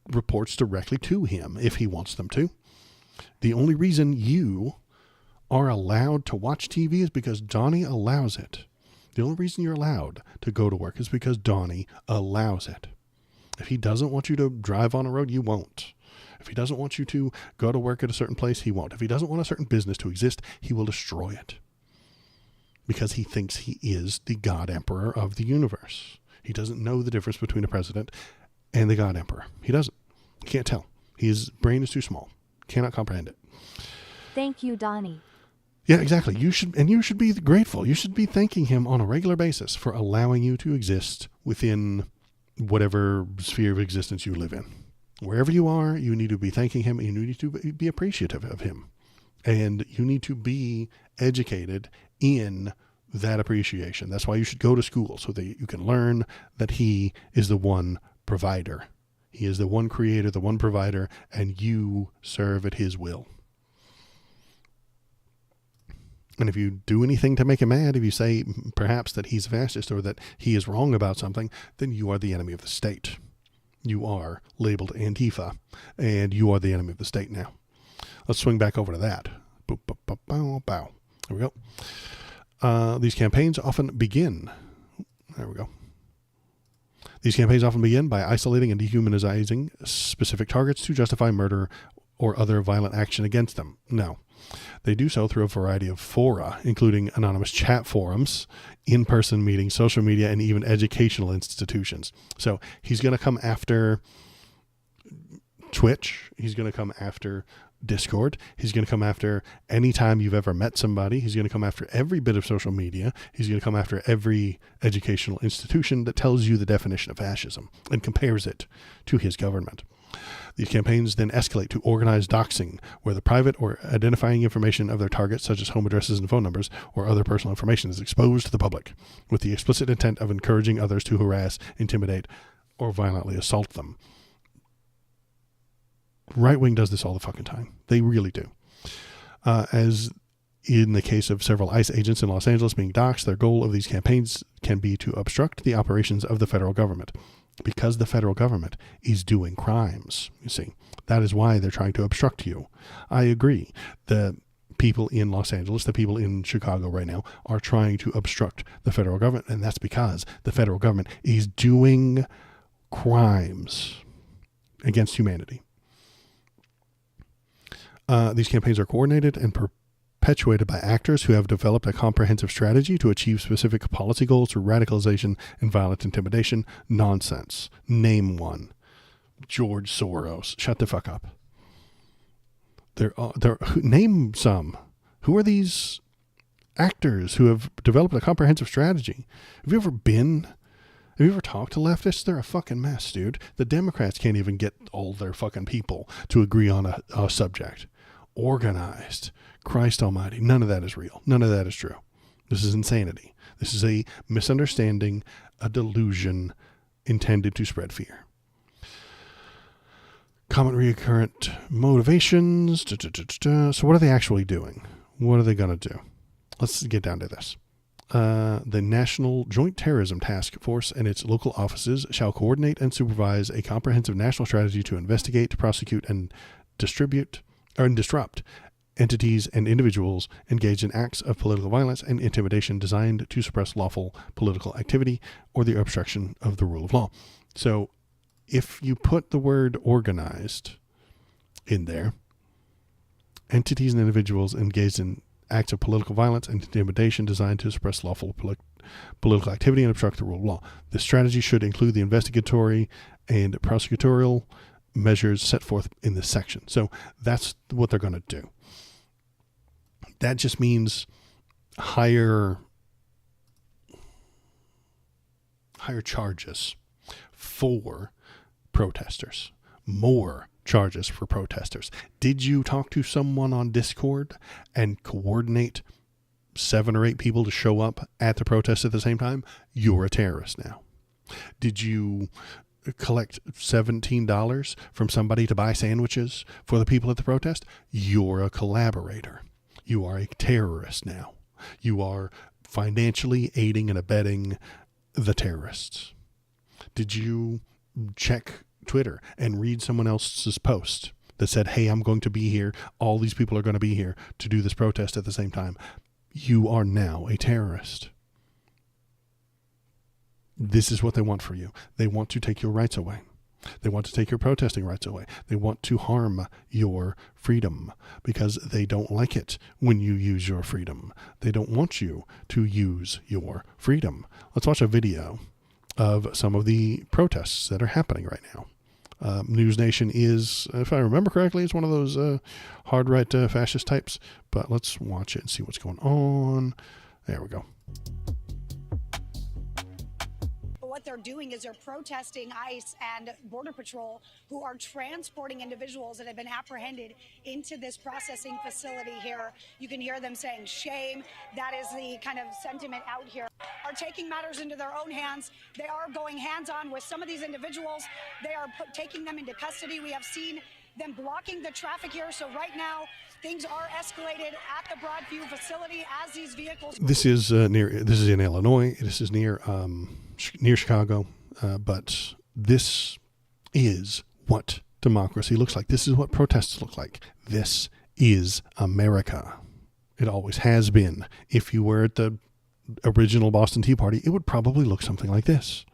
reports directly to him if he wants them to. The only reason you are allowed to watch TV is because Donnie allows it. The only reason you're allowed to go to work is because Donnie allows it. If he doesn't want you to drive on a road, you won't. If he doesn't want you to go to work at a certain place, he won't. If he doesn't want a certain business to exist, he will destroy it. Because he thinks he is the God Emperor of the universe. He doesn't know the difference between a president and the God Emperor. He doesn't. He can't tell. His brain is too small. Cannot comprehend it. Thank you, Donnie. Yeah, exactly. You should be grateful. You should be thanking him on a regular basis for allowing you to exist within whatever sphere of existence you live in. Wherever you are, you need to be thanking him, and you need to be appreciative of him. And you need to be educated in that appreciation. That's why you should go to school, so that you can learn that he is the one provider. He is the one creator, the one provider, and you serve at his will. And if you do anything to make him mad, if you say perhaps that he's a fascist or that he is wrong about something, then you are the enemy of the state. You are labeled Antifa, and you are the enemy of the state now. Let's swing back over to that. Bow, bow, bow, bow, bow. There we go. These campaigns often begin. There we go. These campaigns often begin by isolating and dehumanizing specific targets to justify murder or other violent action against them. No. They do so through a variety of fora, including anonymous chat forums, in-person meetings, social media, and even educational institutions. So he's going to come after Twitch. He's going to come after Discord. He's going to come after any time you've ever met somebody. He's going to come after every bit of social media. He's going to come after every educational institution that tells you the definition of fascism and compares it to his government. These campaigns then escalate to organized doxing, where the private or identifying information of their targets, such as home addresses and phone numbers, or other personal information, is exposed to the public, with the explicit intent of encouraging others to harass, intimidate, or violently assault them. Right wing does this all the fucking time. They really do. As in the case of several ICE agents in Los Angeles being doxxed, their goal of these campaigns can be to obstruct the operations of the federal government. Because the federal government is doing crimes, you see. That is why they're trying to obstruct you. I agree. The people in Los Angeles, the people in Chicago right now, are trying to obstruct the federal government, and that's because the federal government is doing crimes against humanity. These campaigns are coordinated and perpetuated by actors who have developed a comprehensive strategy to achieve specific policy goals through radicalization and violent intimidation. Nonsense. Name one. George Soros. Shut the fuck up. Name some. Who are these actors who have developed a comprehensive strategy? Have you ever talked to leftists? They're a fucking mess, dude. The Democrats can't even get all their fucking people to agree on a subject. Organized. Christ almighty. None of that is real. None of that is true. This is insanity. This is a misunderstanding, a delusion intended to spread fear. Common recurrent motivations. So what are they actually doing? What are they going to do? Let's get down to this. The National Joint Terrorism Task Force and its local offices shall coordinate and supervise a comprehensive national strategy to investigate, prosecute, and disrupt entities and individuals engaged in acts of political violence and intimidation designed to suppress lawful political activity or the obstruction of the rule of law. So if you put the word organized in there, entities and individuals engaged in acts of political violence and intimidation designed to suppress lawful political activity and obstruct the rule of law. This strategy should include the investigatory and prosecutorial measures set forth in this section. So that's what they're going to do. That just means higher charges for protesters, more charges for protesters. Did you talk to someone on Discord and coordinate 7 or 8 people to show up at the protest at the same time? You're a terrorist now. Did you collect $17 from somebody to buy sandwiches for the people at the protest? You're a collaborator. You are a terrorist now. You are financially aiding and abetting the terrorists. Did you check Twitter and read someone else's post that said, hey, I'm going to be here, all these people are going to be here to do this protest at the same time? You are now a terrorist. This is what they want for you. They want to take your rights away. They want to take your protesting rights away. They want to harm your freedom because they don't like it when you use your freedom. They don't want you to use your freedom. Let's watch a video of some of the protests that are happening right now. News Nation is, if I remember correctly, it's one of those hard right fascist types, but let's watch it and see what's going on. There we go. What they're doing is they're protesting ICE and Border Patrol, who are transporting individuals that have been apprehended into this processing facility here. You can hear them saying shame. That is the kind of sentiment out here. Are taking matters into their own hands. They are going hands-on with some of these individuals. They are taking them into custody. We have seen them blocking the traffic here. So right now, things are escalated at the Broadview facility as these vehicles. This is this is in Illinois. This is near Chicago. But this is what democracy looks like. This is what protests look like. This is America. It always has been. If you were at the original Boston Tea Party, it would probably look something like this.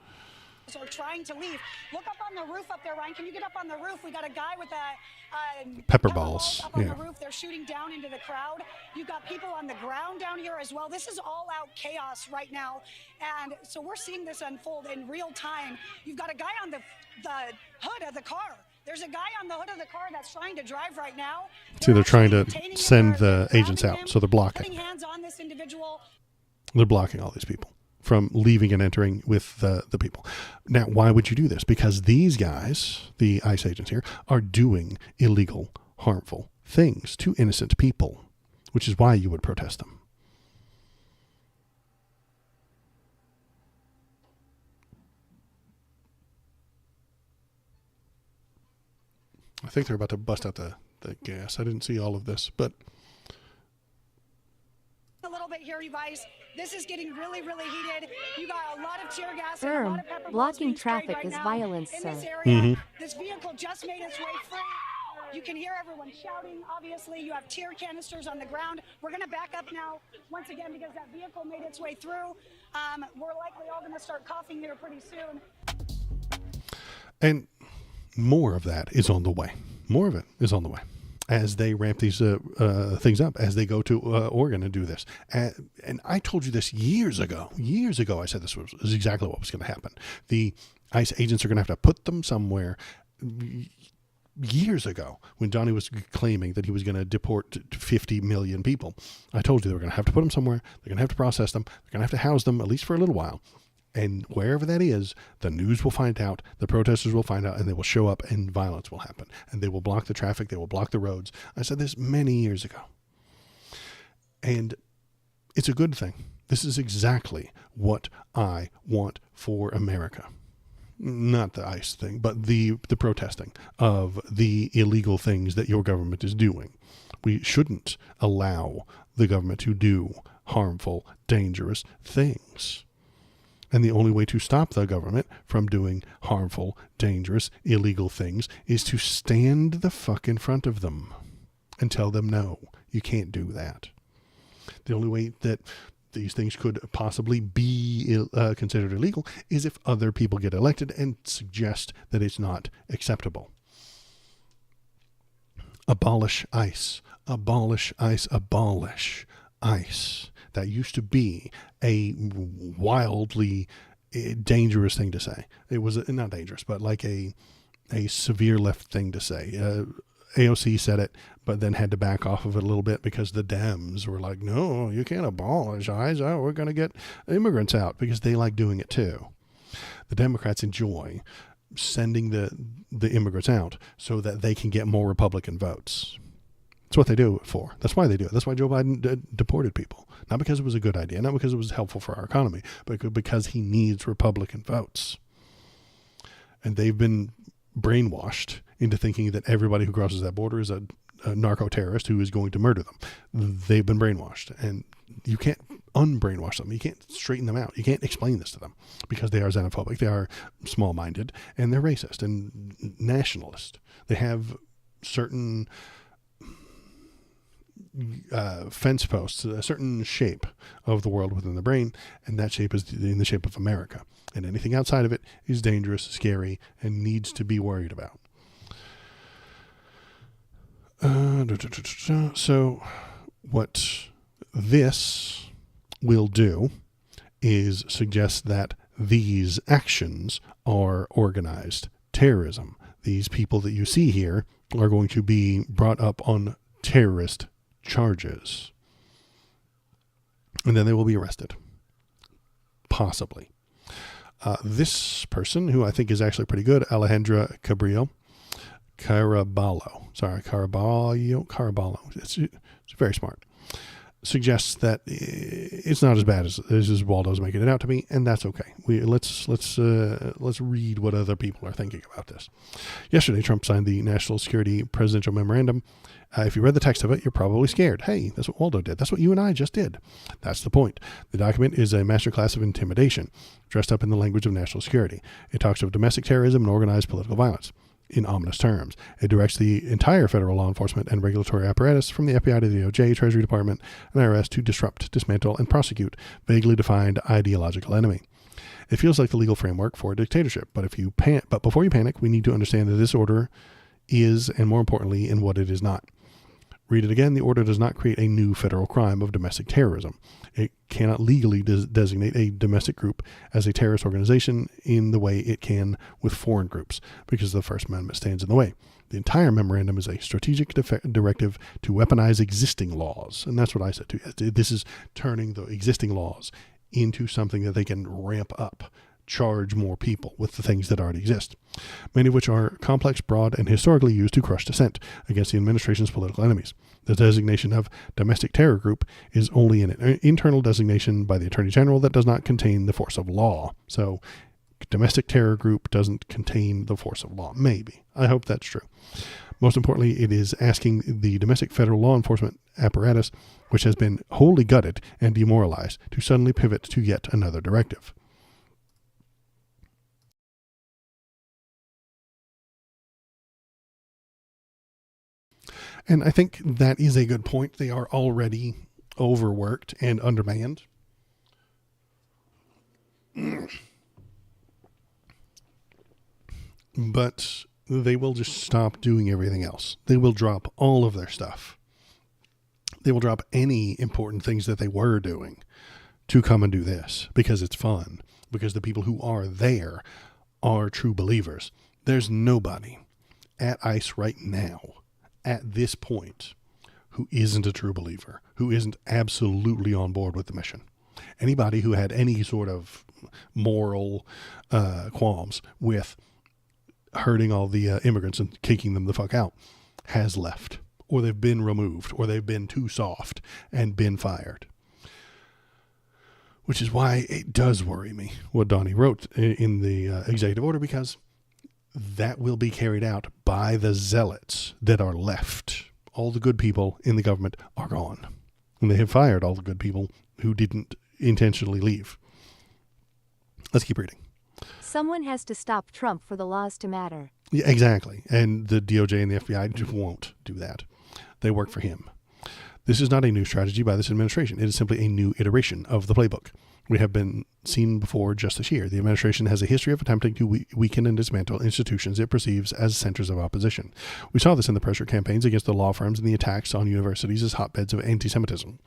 Are trying to leave. Look up on the roof up there, Ryan. Can you get up on the roof? We got a guy with a pepper balls up on the roof. They're shooting down into the crowd. You've got people on the ground down here as well. This is all out chaos right now, and so we're seeing this unfold in real time. You've got a guy on the hood of the car. There's a guy on the hood of the car that's trying to drive right now. See, they're trying to send the agents out, so they're blocking. Putting hands on this individual. They're blocking all these people from leaving and entering with the people. Now, why would you do this? Because these guys, the ICE agents here, are doing illegal, harmful things to innocent people, which is why you would protest them. I think they're about to bust out the gas. I didn't see all of this, but a little bit here, you guys. This is getting really, really heated. You got a lot of tear gas and a lot of pepper balls blocking being sprayed traffic right is now violence, in sir. this area. This vehicle just made its way free. You can hear everyone shouting. Obviously, you have tear canisters on the ground. We're going to back up now once again because that vehicle made its way through. We're likely all going to start coughing here pretty soon. And more of that is on the way. More of it is on the way as they ramp these things up, as they go to Oregon and do this. And I told you this years ago. Years ago, I said this was exactly what was going to happen. The ICE agents are going to have to put them somewhere. Years ago, when Johnny was claiming that he was going to deport 50 million people, I told you they were going to have to put them somewhere. They're going to have to process them. They're going to have to house them, at least for a little while. And wherever that is, the news will find out, the protesters will find out, and they will show up and violence will happen. And they will block the traffic. They will block the roads. I said this many years ago. And it's a good thing. This is exactly what I want for America. Not the ICE thing, but the protesting of the illegal things that your government is doing. We shouldn't allow the government to do harmful, dangerous things. And the only way to stop the government from doing harmful, dangerous, illegal things is to stand the fuck in front of them and tell them, no, you can't do that. The only way that these things could possibly be considered illegal is if other people get elected and suggest that it's not acceptable. Abolish ICE. Abolish ICE. Abolish ICE. That used to be a wildly dangerous thing to say. It was not dangerous, but like a severe left thing to say. AOC said it, but then had to back off of it a little bit because the Dems were like, no, you can't abolish ICE. Oh, we're going to get immigrants out because they like doing it too. The Democrats enjoy sending the immigrants out so that they can get more Republican votes. That's what they do it for. That's why they do it. That's why Joe Biden deported people. Not because it was a good idea, not because it was helpful for our economy, but because he needs Republican votes. And they've been brainwashed into thinking that everybody who crosses that border is a narco-terrorist who is going to murder them. They've been brainwashed, and you can't unbrainwash them. You can't straighten them out. You can't explain this to them because they are xenophobic, they are small-minded, and they're racist and nationalist. They have certain fence posts, a certain shape of the world within the brain, and that shape is in the shape of America. And anything outside of it is dangerous, scary, and needs to be worried about. So what this will do is suggest that these actions are organized terrorism. These people that you see here are going to be brought up on terrorist charges. And then they will be arrested. Possibly. This person, who I think is actually pretty good, Alejandra Caraballo. It's very smart. Suggests that it's not as bad as Waldo's making it out to be, and that's okay. Let's read what other people are thinking about this. Yesterday, Trump signed the National Security Presidential Memorandum. If you read the text of it, you're probably scared. Hey, that's what Waldo did. That's what you and I just did. That's the point. The document is a masterclass of intimidation, dressed up in the language of national security. It talks of domestic terrorism and organized political violence in ominous terms. It directs the entire federal law enforcement and regulatory apparatus from the FBI to the DOJ, Treasury Department, and IRS to disrupt, dismantle, and prosecute vaguely defined ideological enemy. It feels like the legal framework for a dictatorship, but before you panic, we need to understand that this order is, and more importantly, in what it is not. Read it again. The order does not create a new federal crime of domestic terrorism. It cannot legally designate a domestic group as a terrorist organization in the way it can with foreign groups, because the First Amendment stands in the way. The entire memorandum is a strategic directive to weaponize existing laws. And that's what I said to you. This is turning the existing laws into something that they can ramp up, charge more people with the things that already exist, many of which are complex, broad, and historically used to crush dissent against the administration's political enemies. The designation of domestic terror group is only an internal designation by the Attorney General that does not contain the force of law. So domestic terror group doesn't contain the force of law. Maybe. I hope that's true. Most importantly, it is asking the domestic federal law enforcement apparatus, which has been wholly gutted and demoralized, to suddenly pivot to yet another directive. And I think that is a good point. They are already overworked and undermanned. But they will just stop doing everything else. They will drop all of their stuff. They will drop any important things that they were doing to come and do this because it's fun, because the people who are there are true believers. There's nobody at ICE right now, at this point, who isn't a true believer, who isn't absolutely on board with the mission. Anybody who had any sort of moral qualms with hurting all the immigrants and kicking them the fuck out has left, or they've been removed, or they've been too soft and been fired. Which is why it does worry me what Donnie wrote in the executive order, because that will be carried out by the zealots that are left. All the good people in the government are gone. And they have fired all the good people who didn't intentionally leave. Let's keep reading. Someone has to stop Trump for the laws to matter. Yeah, exactly. And the DOJ and the FBI just won't do that. They work for him. This is not a new strategy by this administration. It is simply a new iteration of the playbook. We have been seen before just this year. The administration has a history of attempting to weaken and dismantle institutions it perceives as centers of opposition. We saw this in the pressure campaigns against the law firms and the attacks on universities as hotbeds of anti-Semitism.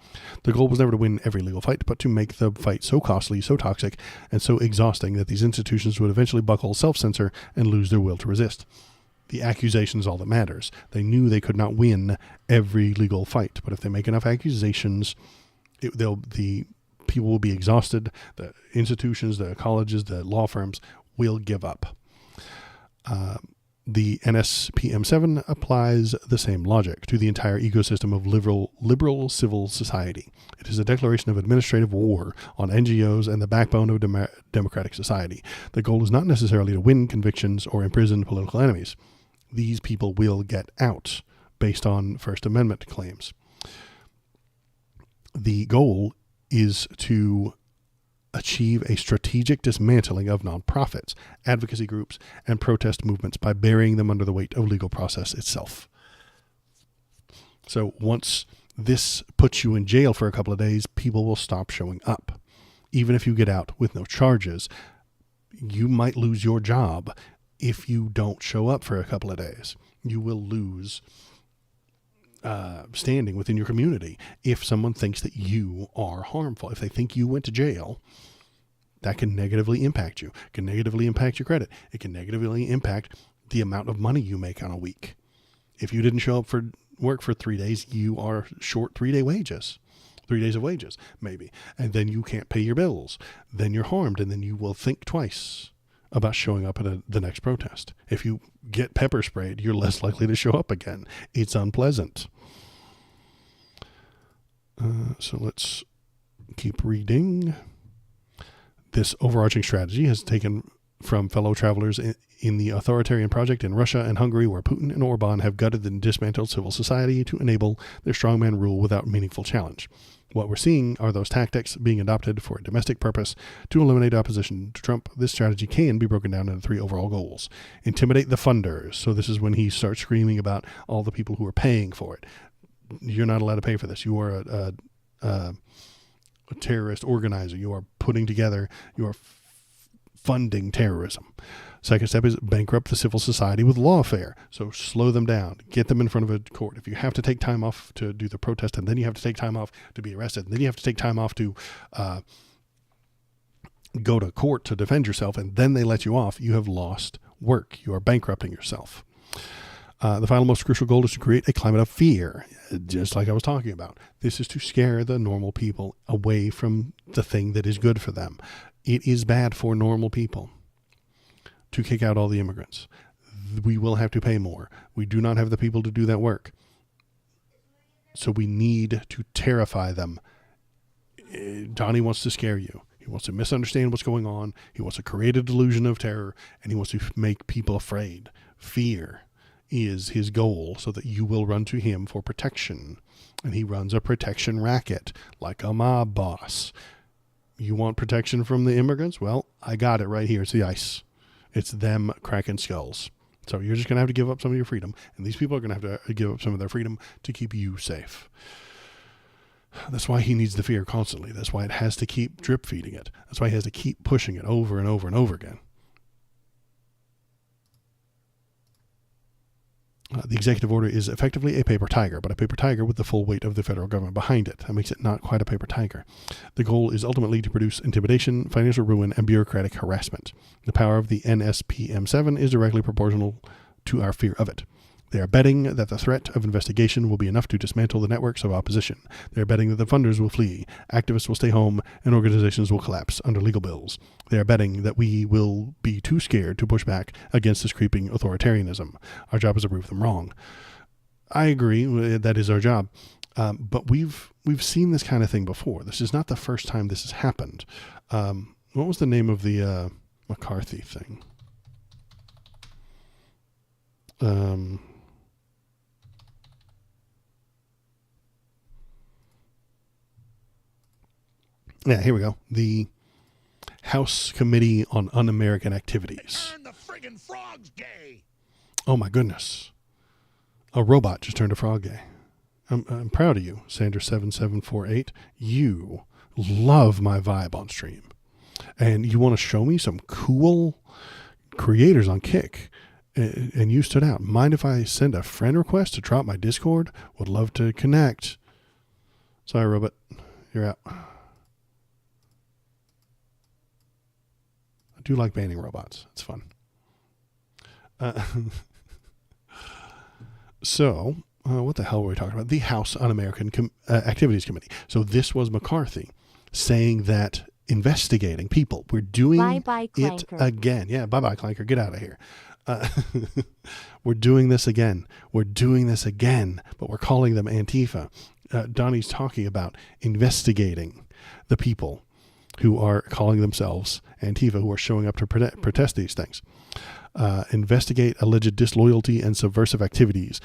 The goal was never to win every legal fight, but to make the fight so costly, so toxic, and so exhausting that these institutions would eventually buckle, self-censor, and lose their will to resist. The accusation is all that matters. They knew they could not win every legal fight, but if they make enough accusations, the people will be exhausted. The institutions, the colleges, the law firms will give up. The NSPM7 applies the same logic to the entire ecosystem of liberal civil society. It is a declaration of administrative war on NGOs and the backbone of democratic society. The goal is not necessarily to win convictions or imprison political enemies. These people will get out based on First Amendment claims. The goal is to achieve a strategic dismantling of nonprofits, advocacy groups, and protest movements by burying them under the weight of legal process itself. So once this puts you in jail for a couple of days, people will stop showing up. Even if you get out with no charges, you might lose your job if you don't show up for a couple of days. You will lose standing within your community if someone thinks that you are harmful. If they think you went to jail, that can negatively impact you. It can negatively impact your credit. It can negatively impact the amount of money you make on a week. If you didn't show up for work for 3 days, you are short 3 days of wages, maybe. And then you can't pay your bills. Then you're harmed, and then you will think twice about showing up at the next protest. If you get pepper sprayed, you're less likely to show up again. It's unpleasant. So let's keep reading. This overarching strategy has taken from fellow travelers in the authoritarian project in Russia and Hungary, where Putin and Orban have gutted and dismantled civil society to enable their strongman rule without meaningful challenge. What we're seeing are those tactics being adopted for a domestic purpose to eliminate opposition to Trump. This strategy can be broken down into 3 overall goals. Intimidate the funders. So this is when he starts screaming about all the people who are paying for it. You're not allowed to pay for this. You are a terrorist organizer. You are putting together, you are funding terrorism. Second step is bankrupt the civil society with lawfare. So slow them down, get them in front of a court. If you have to take time off to do the protest, and then you have to take time off to be arrested, and then you have to take time off to go to court to defend yourself, and then they let you off, you have lost work. You are bankrupting yourself. The final most crucial goal is to create a climate of fear, just like I was talking about. This is to scare the normal people away from the thing that is good for them. It is bad for normal people to kick out all the immigrants. We will have to pay more. We do not have the people to do that work. So we need to terrify them. Donnie wants to scare you. He wants to misunderstand what's going on. He wants to create a delusion of terror, and he wants to make people afraid. Fear is his goal, so that you will run to him for protection. And he runs a protection racket like a mob boss. You want protection from the immigrants? Well, I got it right here. It's the ICE. It's them cracking skulls. So you're just going to have to give up some of your freedom. And these people are going to have to give up some of their freedom to keep you safe. That's why he needs the fear constantly. That's why it has to keep drip feeding it. That's why he has to keep pushing it over and over and over again. The executive order is effectively a paper tiger, but a paper tiger with the full weight of the federal government behind it. That makes it not quite a paper tiger. The goal is ultimately to produce intimidation, financial ruin, and bureaucratic harassment. The power of the NSPM7 is directly proportional to our fear of it. They are betting that the threat of investigation will be enough to dismantle the networks of opposition. They are betting that the funders will flee, activists will stay home, and organizations will collapse under legal bills. They are betting that we will be too scared to push back against this creeping authoritarianism. Our job is to prove them wrong. I agree, that is our job. But we've seen this kind of thing before. This is not the first time this has happened. What was the name of the McCarthy thing? Yeah, here we go. The House Committee on Un-American Activities. Turn the friggin' frogs gay. Oh my goodness. A robot just turned a frog gay. I'm proud of you, Sandra7748. You love my vibe on stream. And you want to show me some cool creators on Kick. And you stood out. Mind if I send a friend request to drop my Discord? Would love to connect. Sorry, robot. You're out. I do like banning robots. It's fun. So, what the hell were we talking about? The House Un-American Activities Committee. So this was McCarthy saying that investigating people. We're doing Bye-bye, it Clanker. again. Yeah, bye-bye, Clanker. Get out of here. We're doing this again. We're doing this again, but we're calling them Antifa. Donnie's talking about investigating the people who are calling themselves Antifa, who are showing up to protest these things. Investigate alleged disloyalty and subversive activities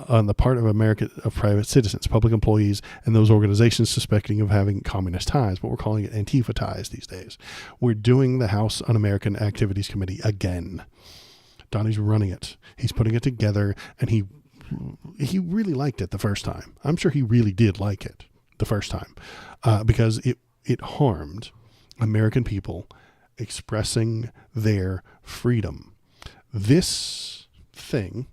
on the part of private citizens, public employees, and those organizations suspecting of having communist ties, but we're calling it Antifa ties these days. We're doing the House Un-American Activities Committee again. Donnie's running it. He's putting it together, and he really liked it the first time. I'm sure he really did like it the first time, because it harmed American people expressing their freedom. This thing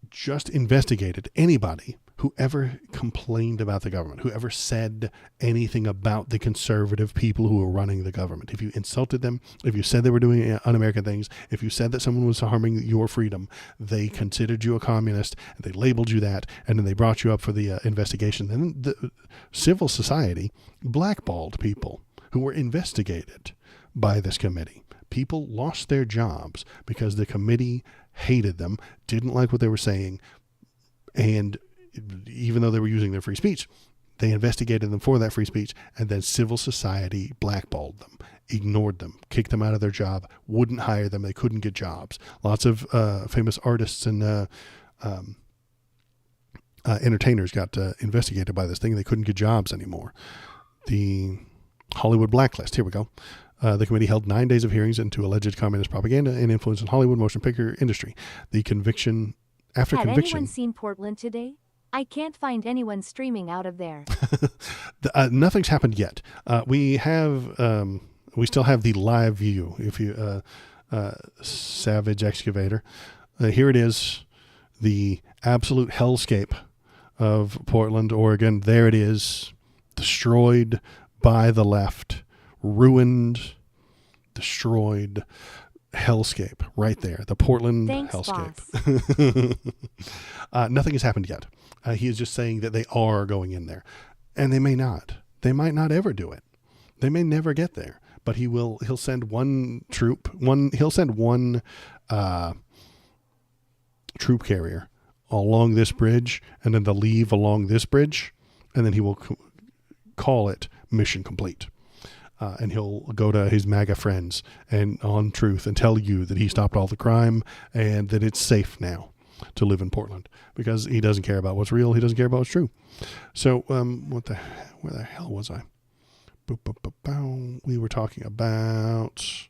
just investigated anybody who ever complained about the government, who ever said anything about the conservative people who were running the government. If you insulted them, if you said they were doing un-American things, if you said that someone was harming your freedom, they considered you a communist, and they labeled you that, and then they brought you up for the investigation. Then the civil society blackballed people who were investigated by this committee. People lost their jobs because the committee hated them, didn't like what they were saying, and even though they were using their free speech, they investigated them for that free speech, and then civil society blackballed them, ignored them, kicked them out of their job, wouldn't hire them, they couldn't get jobs. Lots of famous artists and entertainers got investigated by this thing. They couldn't get jobs anymore. The Hollywood blacklist, here we go. The committee held 9 days of hearings into alleged communist propaganda and influence in Hollywood motion picture industry. The conviction, after Had conviction... anyone seen Portland today? I can't find anyone streaming out of there. Nothing's happened yet. We still have the live view. If you, Savage Excavator. Here it is, the absolute hellscape of Portland, Oregon. There it is, destroyed by the left. Ruined, destroyed, hellscape right there. The Portland hellscape. Nothing has happened yet. He is just saying that they are going in there, and they may not. They might not ever do it. They may never get there, but he'll send one troop, he'll send one troop carrier along this bridge, and then they'll leave along this bridge, and then he will call it mission complete. And he'll go to his MAGA friends and on Truth and tell you that he stopped all the crime and that it's safe now to live in Portland, because he doesn't care about what's real. He doesn't care about what's true. So where the hell was I? We were talking about,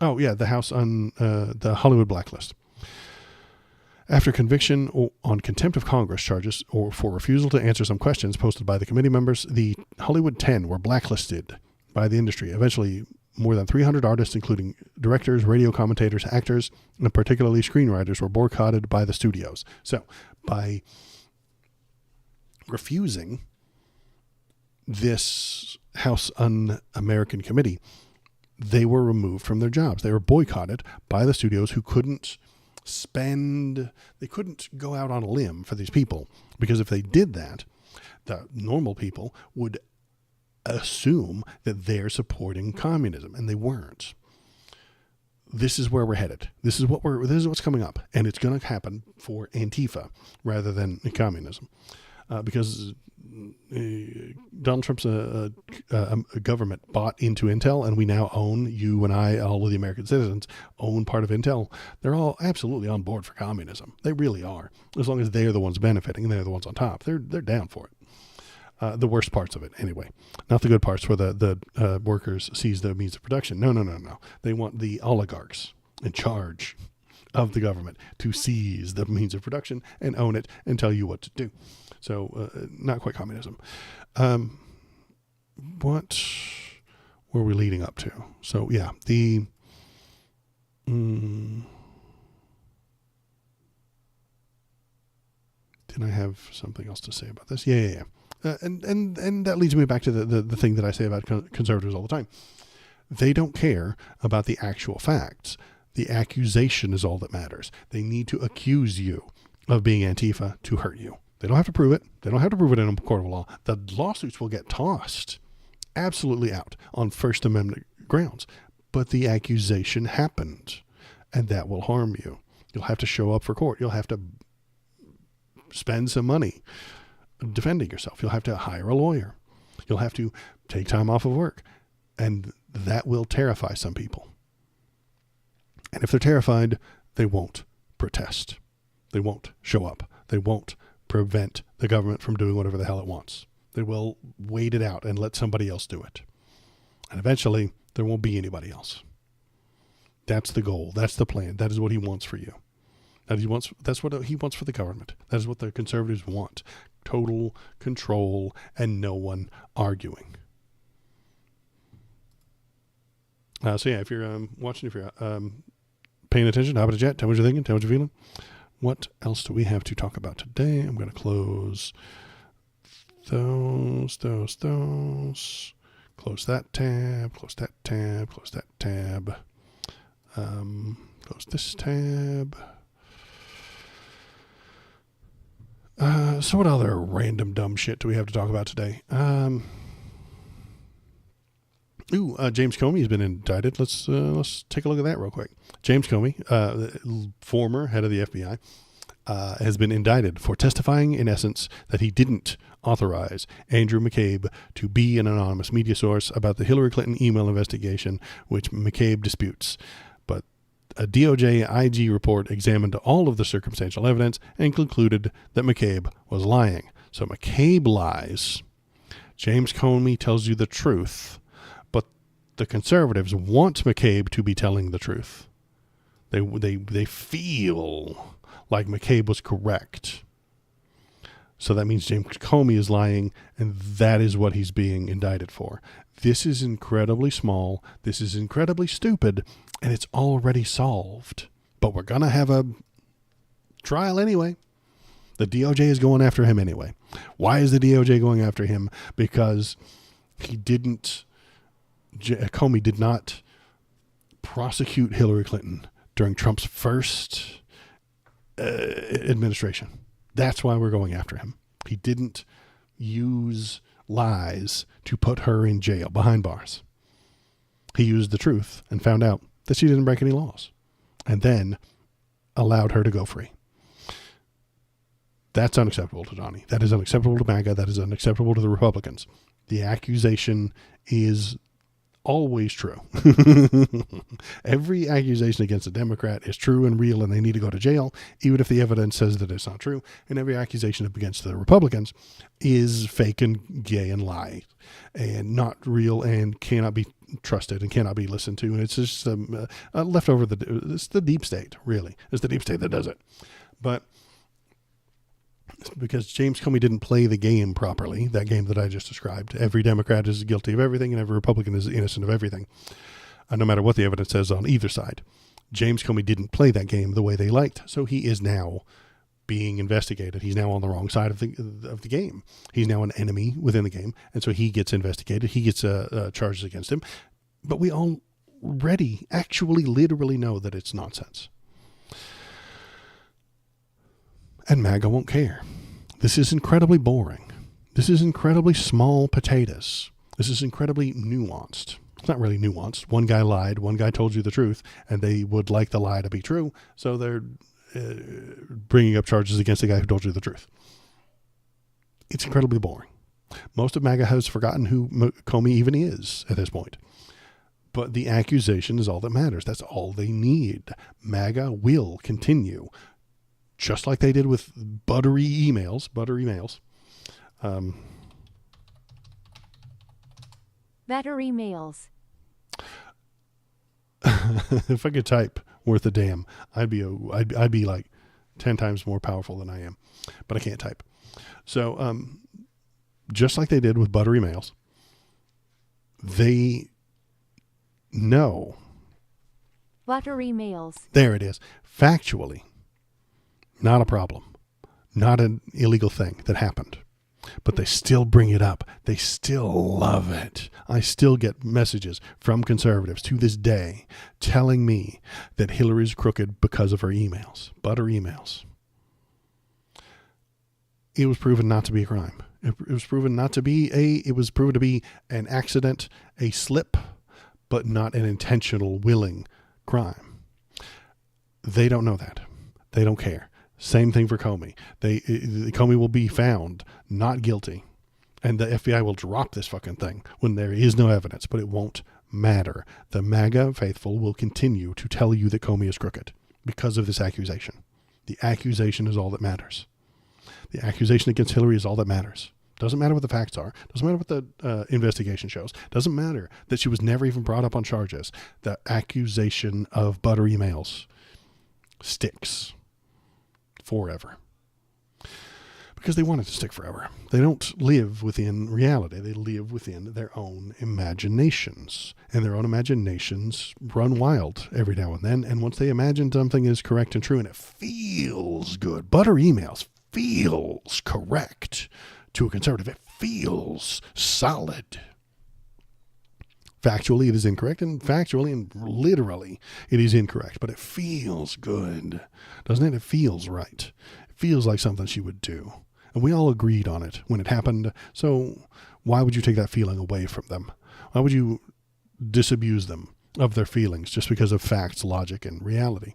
the House on the Hollywood blacklist. After conviction on contempt of Congress charges or for refusal to answer some questions posted by the committee members, the Hollywood 10 were blacklisted by the industry. Eventually, more than 300 artists, including directors, radio commentators, actors, and particularly screenwriters, were boycotted by the studios. So, by refusing this House Un-American Committee, they were removed from their jobs. They were boycotted by the studios, who couldn't go out on a limb for these people, because if they did that, the normal people would assume that they're supporting communism, and they weren't. This is where we're headed. This is what's coming up, and it's going to happen for Antifa rather than communism, because Donald Trump's a government bought into Intel, and we now own, you and I, all of the American citizens own part of Intel. They're all absolutely on board for communism. They really are. As long as they're the ones benefiting and they're the ones on top, they're down for it. The worst parts of it, anyway. Not the good parts where the workers seize the means of production. No. They want the oligarchs in charge of the government to seize the means of production and own it and tell you what to do. So not quite communism. What were we leading up to? So yeah, did I have something else to say about this? Yeah. And that leads me back to the thing that I say about conservatives all the time. They don't care about the actual facts. The accusation is all that matters. They need to accuse you of being Antifa to hurt you. They don't have to prove it. They don't have to prove it in a court of law. The lawsuits will get tossed absolutely out on First Amendment grounds. But the accusation happened. and that will harm you. You'll have to show up for court. You'll have to spend some money defending yourself. You'll have to hire a lawyer. You'll have to take time off of work. And that will terrify some people. And if they're terrified, they won't protest. They won't show up. They won't prevent the government from doing whatever the hell it wants. They will wait it out and let somebody else do it. And eventually, there won't be anybody else. That's the goal. That's the plan. That is what he wants for you. That's what he wants for the government. That is what the conservatives want. Total control and no one arguing. So yeah, if you're watching, if you're paying attention, hop in the chat, tell me what you're thinking, tell me what you're feeling. What else do we have to talk about today? I'm going to close those. Close that tab, close that tab, close that tab. Close this tab. So what other random dumb shit do we have to talk about today? James Comey has been indicted. Let's take a look at that real quick. James Comey, former head of the FBI, has been indicted for testifying, in essence, that he didn't authorize Andrew McCabe to be an anonymous media source about the Hillary Clinton email investigation, which McCabe disputes. But a DOJ IG report examined all of the circumstantial evidence and concluded that McCabe was lying. So McCabe lies. James Comey tells you the truth. The conservatives want McCabe to be telling the truth. They feel like McCabe was correct. So that means James Comey is lying, and that is what he's being indicted for. This is incredibly small. This is incredibly stupid, and it's already solved. But we're going to have a trial anyway. The DOJ is going after him anyway. Why is the DOJ going after him? Because Comey did not prosecute Hillary Clinton during Trump's first administration. That's why we're going after him. He didn't use lies to put her in jail, behind bars. He used the truth and found out that she didn't break any laws, and then allowed her to go free. That's unacceptable to Donnie. That is unacceptable to MAGA. That is unacceptable to the Republicans. The accusation is always true. Every accusation against a Democrat is true and real, and they need to go to jail, even if the evidence says that it's not true. And every accusation against the Republicans is fake and gay and lie and not real and cannot be trusted and cannot be listened to. And it's just leftover. It's the deep state, really. It's the deep state that does it. But because James Comey didn't play the game properly, that game that I just described. Every Democrat is guilty of everything and every Republican is innocent of everything, no matter what the evidence says on either side. James Comey didn't play that game the way they liked, so he is now being investigated. He's now on the wrong side of the game. He's now an enemy within the game, and so he gets investigated. He gets charges against him. But we already actually literally know that it's nonsense. And MAGA won't care. This is incredibly boring. This is incredibly small potatoes. This is incredibly nuanced. It's not really nuanced. One guy lied. One guy told you the truth, and they would like the lie to be true, so they're bringing up charges against the guy who told you the truth. It's incredibly boring. Most of MAGA has forgotten who Comey even is at this point. But the accusation is all that matters. That's all they need. MAGA will continue, just like they did with buttery emails. Battery mails. If I could type worth a damn, I'd be like 10 times more powerful than I am, but I can't type. So, just like they did with buttery mails, they know. Battery mails. There it is. Factually, not a problem. Not an illegal thing that happened. But they still bring it up. They still love it. I still get messages from conservatives to this day telling me that Hillary's crooked because of her emails. Butter emails. It was proven not to be a crime. It was proven to be an accident, a slip, but not an intentional, willing crime. They don't know that. They don't care. Same thing for Comey. Comey will be found not guilty, and the FBI will drop this fucking thing when there is no evidence, but it won't matter. The MAGA faithful will continue to tell you that Comey is crooked because of this accusation. The accusation is all that matters. The accusation against Hillary is all that matters. Doesn't matter what the facts are. Doesn't matter what the investigation shows. Doesn't matter that she was never even brought up on charges. The accusation of butter emails sticks forever. Because they want it to stick forever. They don't live within reality. They live within their own imaginations. And their own imaginations run wild every now and then. And once they imagine something is correct and true and it feels good, butter emails feels correct to a conservative. It feels solid. Factually, it is incorrect, and factually and literally, it is incorrect. But it feels good, doesn't it? It feels right. It feels like something she would do. And we all agreed on it when it happened. So why would you take that feeling away from them? Why would you disabuse them of their feelings just because of facts, logic, and reality?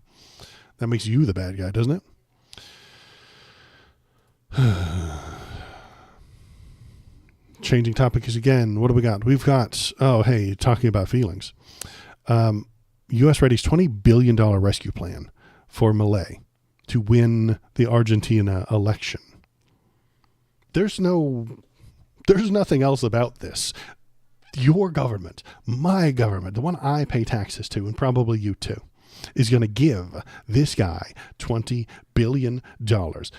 That makes you the bad guy, doesn't it? Changing topics again. What do we got? We've got, talking about feelings. U.S. readies $20 billion rescue plan for Milei to win the Argentina election. There's nothing else about this. Your government, my government, the one I pay taxes to, and probably you too, is going to give this guy $20 billion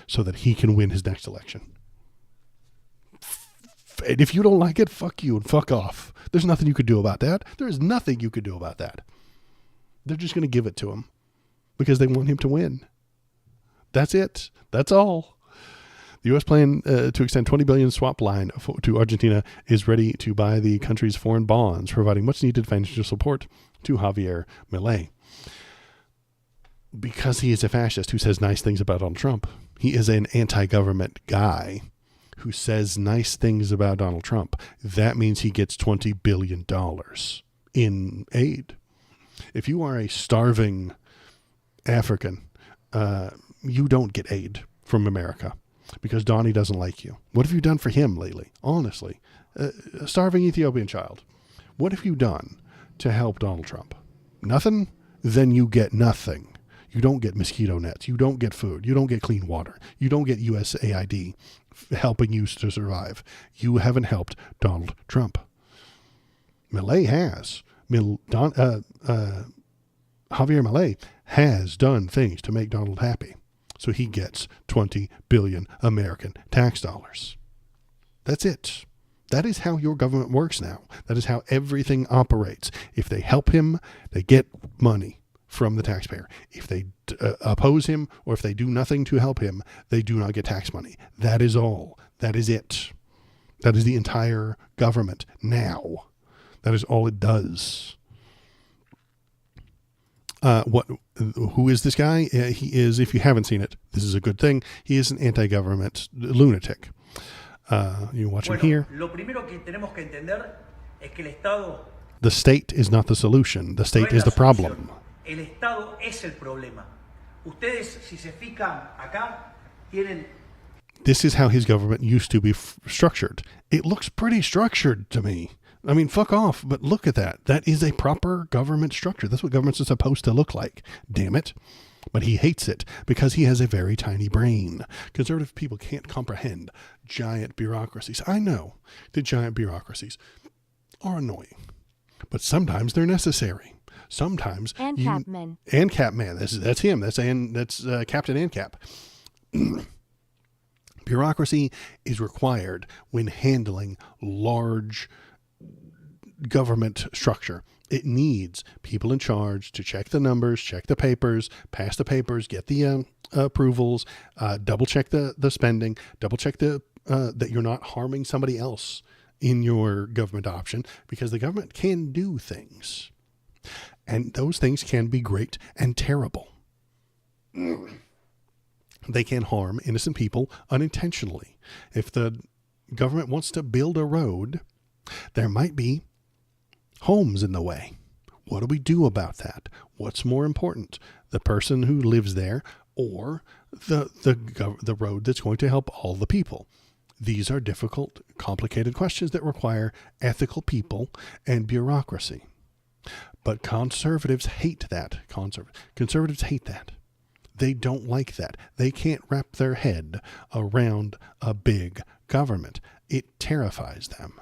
so that he can win his next election. And if you don't like it, fuck you and fuck off. There's nothing you could do about that. There is nothing you could do about that. They're just going to give it to him because they want him to win. That's it. That's all. The U.S. plan to extend $20 billion swap line to Argentina is ready to buy the country's foreign bonds, providing much-needed financial support to Javier Milei. Because he is a fascist who says nice things about Donald Trump. He is an anti-government guy who says nice things about Donald Trump. That means he gets $20 billion in aid. If you are a starving African, you don't get aid from America because Donnie doesn't like you. What have you done for him lately? Honestly, a starving Ethiopian child. What have you done to help Donald Trump? Nothing? Then you get nothing. You don't get mosquito nets. You don't get food. You don't get clean water. You don't get USAID helping you to survive. You haven't helped Donald Trump. Milei has. Javier Milei has done things to make Donald happy. So he gets 20 billion American tax dollars. That's it. That is how your government works now. That is how everything operates. If they help him, they get money from the taxpayer. If they oppose him or if they do nothing to help him, they do not get tax money. That is all. That is it. That is the entire government now. That is all it does. Who is this guy? He is, if you haven't seen it, this is a good thing. He is an anti-government lunatic. You watch him here. Lo primero que tenemos que entender es que el Estado the state is not the solution. The state is the problem. El Estado es el problema. Ustedes, si se fijan acá, tienen. This is how his government used to be structured. It looks pretty structured to me. I mean, fuck off, but look at that. That is a proper government structure. That's what governments are supposed to look like. Damn it. But he hates it because he has a very tiny brain. Conservative people can't comprehend giant bureaucracies. I know the giant bureaucracies are annoying, but sometimes they're necessary. Sometimes ANCAP-man. ANCAP-man. That's him. That's Captain ANCAP. Bureaucracy is required when handling large government structure. It needs people in charge to check the numbers, check the papers, pass the papers, get the approvals, double check the spending, double check that you're not harming somebody else in your government option, because the government can do things. And those things can be great and terrible. They can harm innocent people unintentionally. If the government wants to build a road, there might be homes in the way. What do we do about that? What's more important, the person who lives there or the road that's going to help all the people? These are difficult, complicated questions that require ethical people and bureaucracy. But conservatives hate that. Conservatives hate that. They don't like that. They can't wrap their head around a big government. It terrifies them.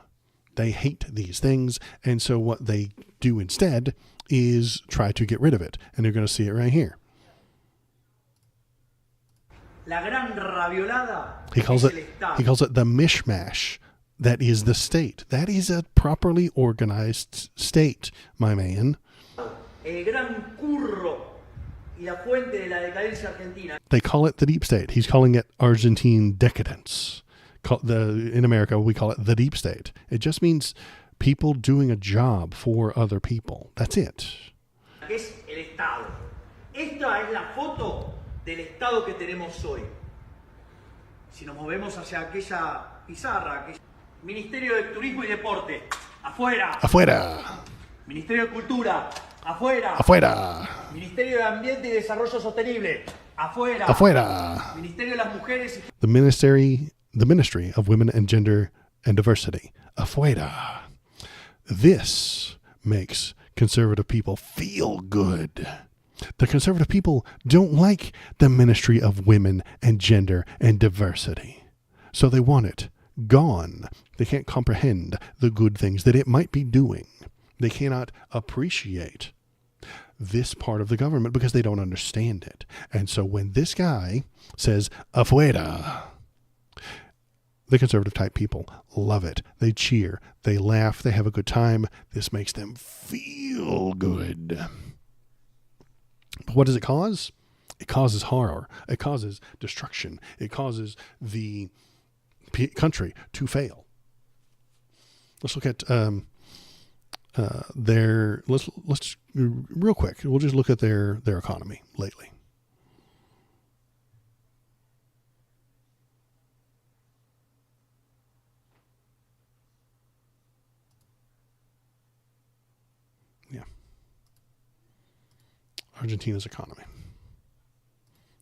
They hate these things, and so what they do instead is try to get rid of it. And you're going to see it right here. La gran raviolada He calls es it el Estado. he calls it the mishmash that is the state. That is a properly organized state, my man. El gran curro y la fuente de la decadencia argentina. They call it the deep state. He's calling it Argentine decadence. In America, we call it the deep state. It just means people doing a job for other people. That's it. Que es el Estado. Esta es la foto del Estado que tenemos hoy. Si nos movemos hacia aquella pizarra, que es Ministerio de Turismo y Deporte, afuera. Afuera. Ministerio de Cultura, afuera. Afuera. Ministerio de Ambiente y Desarrollo Sostenible, afuera. Afuera. Ministerio de las Mujeres y The Ministry of Women and Gender and Diversity. Afuera. This makes conservative people feel good. The conservative people don't like the Ministry of Women and Gender and Diversity. So they want it gone. They can't comprehend the good things that it might be doing. They cannot appreciate this part of the government because they don't understand it. And so when this guy says, afuera, the conservative type people love it. They cheer, they laugh, they have a good time. This makes them feel good. But what does it cause? It causes horror. It causes destruction. It causes the country to fail. Let's look at let's real quick. We'll just look at their economy lately. Yeah. Argentina's economy.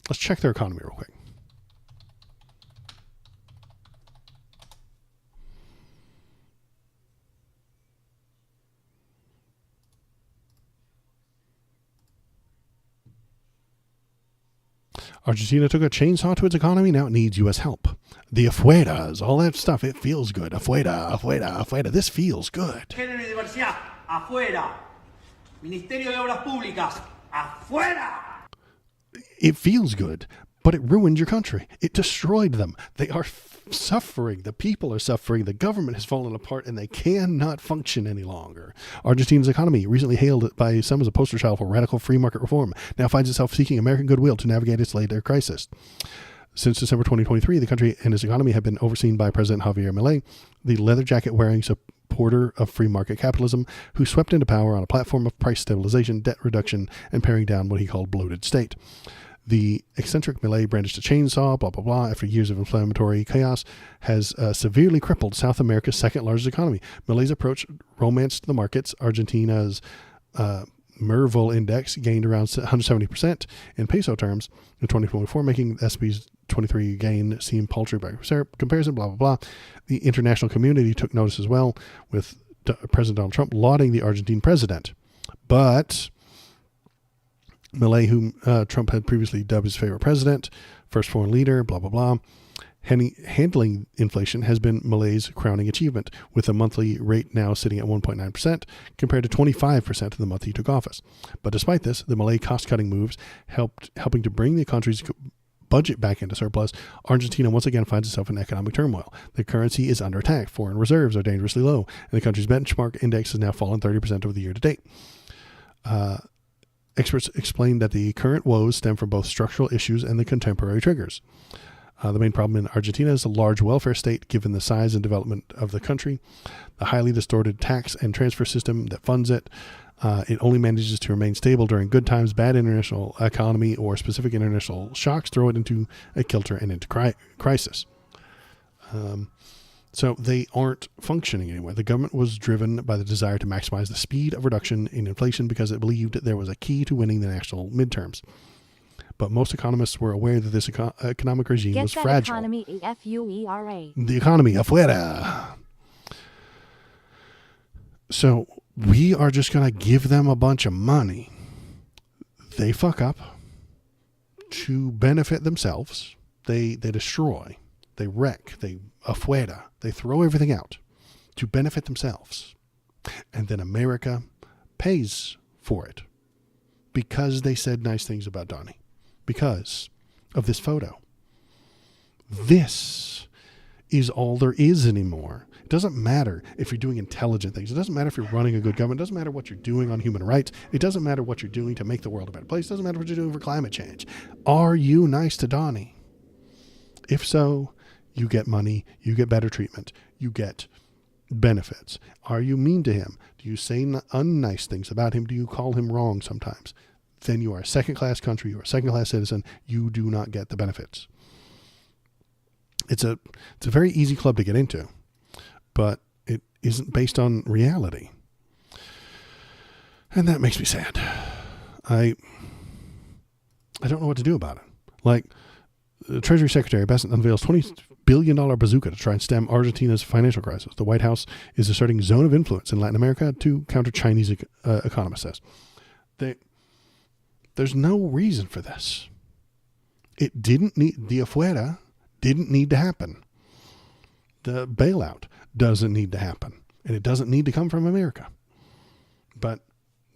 Let's check their economy real quick. Argentina took a chainsaw to its economy. Now it needs U.S. help. The afueras, all that stuff, it feels good. Afuera, afuera, afuera. This feels good. Género y Diversidad, afuera. Ministerio de Obras Públicas, afuera. It feels good, but it ruined your country. It destroyed them. They are suffering. The people are suffering. The government has fallen apart, and they cannot function any longer. Argentina's economy, recently hailed by some as a poster child for radical free market reform, now finds itself seeking American goodwill to navigate its later crisis. Since December 2023, the country and its economy have been overseen by President Javier Milei, the leather jacket wearing supporter of free market capitalism, who swept into power on a platform of price stabilization, debt reduction, and paring down what he called bloated state. The eccentric Milei brandished a chainsaw, blah, blah, blah, after years of inflammatory chaos, has severely crippled South America's second largest economy. Milei's approach romanced the markets. Argentina's Merval index gained around 170% in peso terms in 2024, making the SP's 23 gain seem paltry by comparison, blah, blah, blah. The international community took notice as well, with President Donald Trump lauding the Argentine president. But Milei, whom Trump had previously dubbed his favorite president, first foreign leader, blah, blah, blah. Handling inflation has been Milei's crowning achievement, with a monthly rate now sitting at 1.9% compared to 25% in the month he took office. But despite this, the Milei cost-cutting moves helping to bring the country's budget back into surplus. Argentina once again finds itself in economic turmoil. The currency is under attack. Foreign reserves are dangerously low, and the country's benchmark index has now fallen 30% over the year to date. Experts explain that the current woes stem from both structural issues and the contemporary triggers. The main problem in Argentina is a large welfare state, given the size and development of the country. The highly distorted tax and transfer system that funds it. It only manages to remain stable during good times. Bad international economy or specific international shocks throw it into a kilter and into crisis. So they aren't functioning anymore. The government was driven by the desire to maximize the speed of reduction in inflation because it believed there was a key to winning the national midterms. But most economists were aware that this economic regime Get was that fragile. economy, F-U-E-R-A. The economy, afuera. So we are just going to give them a bunch of money. They fuck up to benefit themselves. They destroy. They wreck. They afuera. They throw everything out to benefit themselves. And then America pays for it because they said nice things about Donnie. Because of this photo. This is all there is anymore. It doesn't matter if you're doing intelligent things. It doesn't matter if you're running a good government. It doesn't matter what you're doing on human rights. It doesn't matter what you're doing to make the world a better place. It doesn't matter what you're doing for climate change. Are you nice to Donnie? If so, you get money, you get better treatment, you get benefits. Are you mean to him? Do you say unnice things about him? Do you call him wrong sometimes? Then you are a second-class country, you are a second-class citizen, you do not get the benefits. It's a very easy club to get into, but it isn't based on reality. And that makes me sad. I don't know what to do about it. Like, the Treasury Secretary Bessent unveils $20 billion bazooka to try and stem Argentina's financial crisis. The White House is asserting zone of influence in Latin America to counter Chinese economist says. There's no reason for this. It didn't need, the afuera didn't need to happen. The bailout doesn't need to happen. And it doesn't need to come from America. But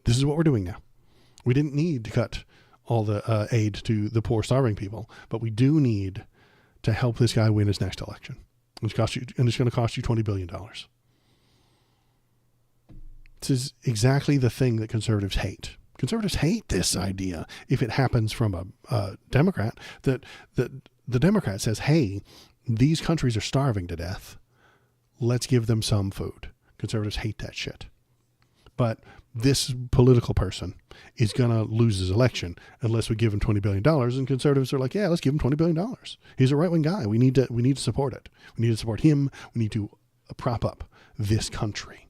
this is what we're doing now. We didn't need to cut all the aid to the poor, starving people, but we do need to help this guy win his next election. It's going to cost you $20 billion. This is exactly the thing that conservatives hate. Conservatives hate this idea if it happens from a Democrat, that the Democrat says, hey, these countries are starving to death. Let's give them some food. Conservatives hate that shit. But this political person is going to lose his election unless we give him $20 billion. And conservatives are like, yeah, let's give him $20 billion. He's a right-wing guy. We need to support it. We need to support him. We need to prop up this country.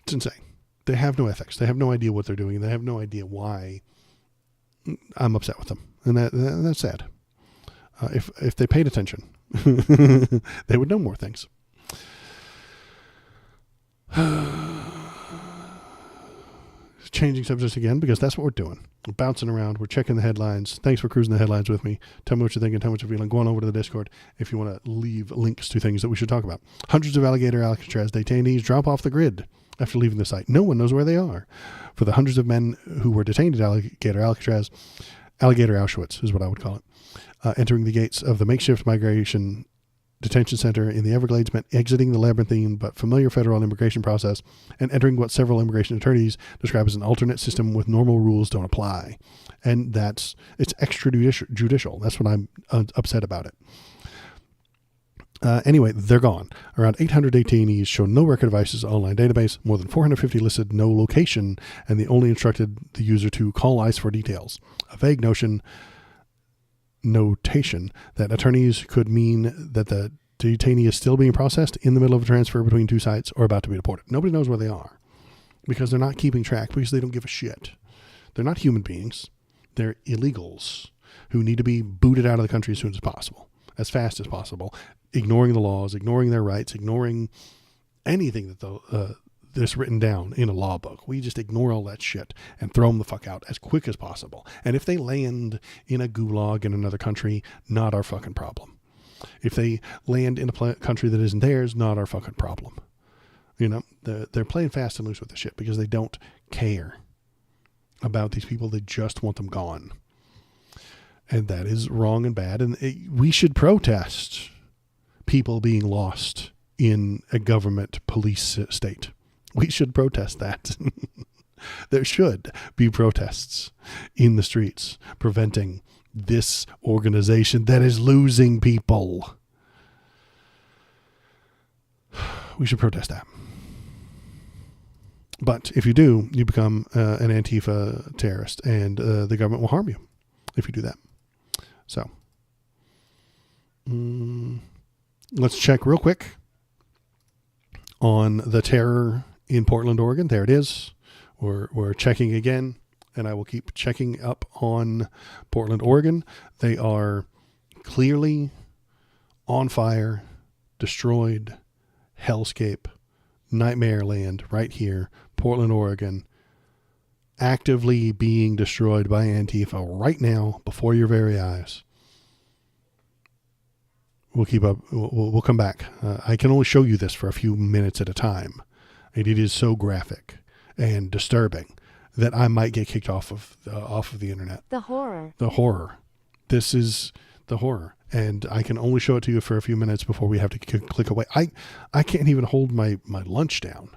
It's insane. They have no ethics. They have no idea what they're doing. They have no idea why I'm upset with them. And that's sad. If they paid attention, they would know more things. Changing subjects again, because that's what we're doing. We're bouncing around. We're checking the headlines. Thanks for cruising the headlines with me. Tell me what you're thinking. Tell me what you're feeling. Go on over to the Discord if you want to leave links to things that we should talk about. Hundreds of alligator Alcatraz detainees drop off the grid after leaving the site. No one knows where they are. For the hundreds of men who were detained at alligator Alcatraz, alligator Auschwitz is what I would call it, entering the gates of the makeshift migration detention center in the Everglades meant exiting the labyrinthine but familiar federal immigration process and entering what several immigration attorneys describe as an alternate system with normal rules don't apply. And it's extrajudicial. That's what I'm upset about it. Anyway, they're gone. Around 800 detainees show no record of ISIS online database. More than 450 listed no location, and they only instructed the user to call ICE for details. A vague notation that attorneys could mean that the detainee is still being processed in the middle of a transfer between two sites or about to be deported. Nobody knows where they are because they're not keeping track, because they don't give a shit. They're not human beings. They're illegals who need to be booted out of the country as soon as possible, as fast as possible, ignoring the laws, ignoring their rights, ignoring anything that that's written down in a law book. We just ignore all that shit and throw them the fuck out as quick as possible. And if they land in a gulag in another country, not our fucking problem. If they land in a country that isn't theirs, not our fucking problem. You know, they're playing fast and loose with the shit because they don't care about these people. They just want them gone. And that is wrong and bad. And we should protest people being lost in a government police state. We should protest that. There should be protests in the streets preventing this organization that is losing people. We should protest that. But if you do, you become an Antifa terrorist, and the government will harm you if you do that. So, let's check real quick on the terror in Portland, Oregon. There it is. We're checking again, and I will keep checking up on Portland, Oregon. They are clearly on fire, destroyed, hellscape, nightmare land right here, Portland, Oregon, actively being destroyed by Antifa right now before your very eyes. We'll keep up. We'll come back. I can only show you this for a few minutes at a time. And it is so graphic and disturbing that I might get kicked off of the internet. The horror. The horror. This is the horror. And I can only show it to you for a few minutes before we have to click away. I can't even hold my lunch down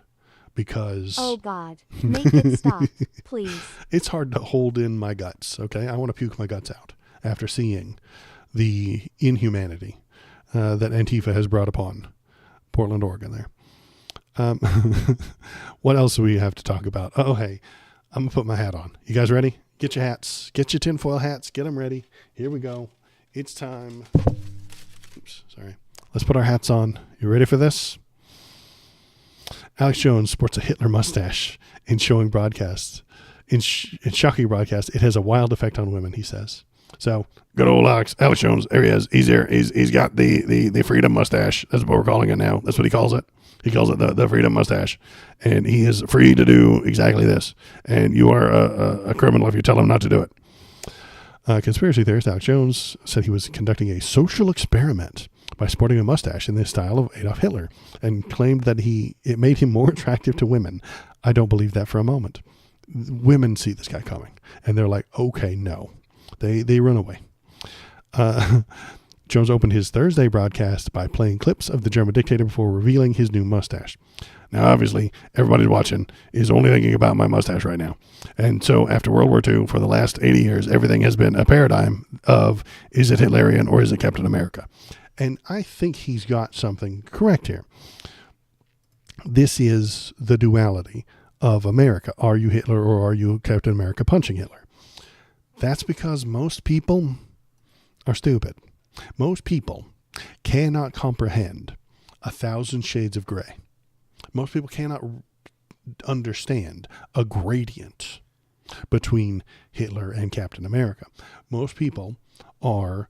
because... Oh, God. Make it stop, please. It's hard to hold in my guts, okay? I want to puke my guts out after seeing the inhumanity that Antifa has brought upon Portland, Oregon there. What else do we have to talk about? Oh, hey, I'm going to put my hat on. You guys ready? Get your hats. Get your tinfoil hats. Get them ready. Here we go. It's time. Oops, sorry. Let's put our hats on. You ready for this? Alex Jones sports a Hitler mustache in shocking broadcasts. It has a wild effect on women, he says. So, good old Alex Jones, there he is. He's here. He's got the freedom mustache. That's what we're calling it now. That's what he calls it. He calls it the freedom mustache. And he is free to do exactly this. And you are a criminal if you tell him not to do it. Conspiracy theorist Alex Jones said he was conducting a social experiment by sporting a mustache in the style of Adolf Hitler and claimed that it made him more attractive to women. I don't believe that for a moment. Women see this guy coming and they're like, okay, no. They run away. Jones opened his Thursday broadcast by playing clips of the German dictator before revealing his new mustache. Now, obviously, everybody watching is only thinking about my mustache right now. And so after World War II, for the last 80 years, everything has been a paradigm of, is it Hitlerian or is it Captain America? And I think he's got something correct here. This is the duality of America. Are you Hitler or are you Captain America punching Hitler? That's because most people are stupid. Most people cannot comprehend 1,000 shades of gray. Most people cannot understand a gradient between Hitler and Captain America. Most people are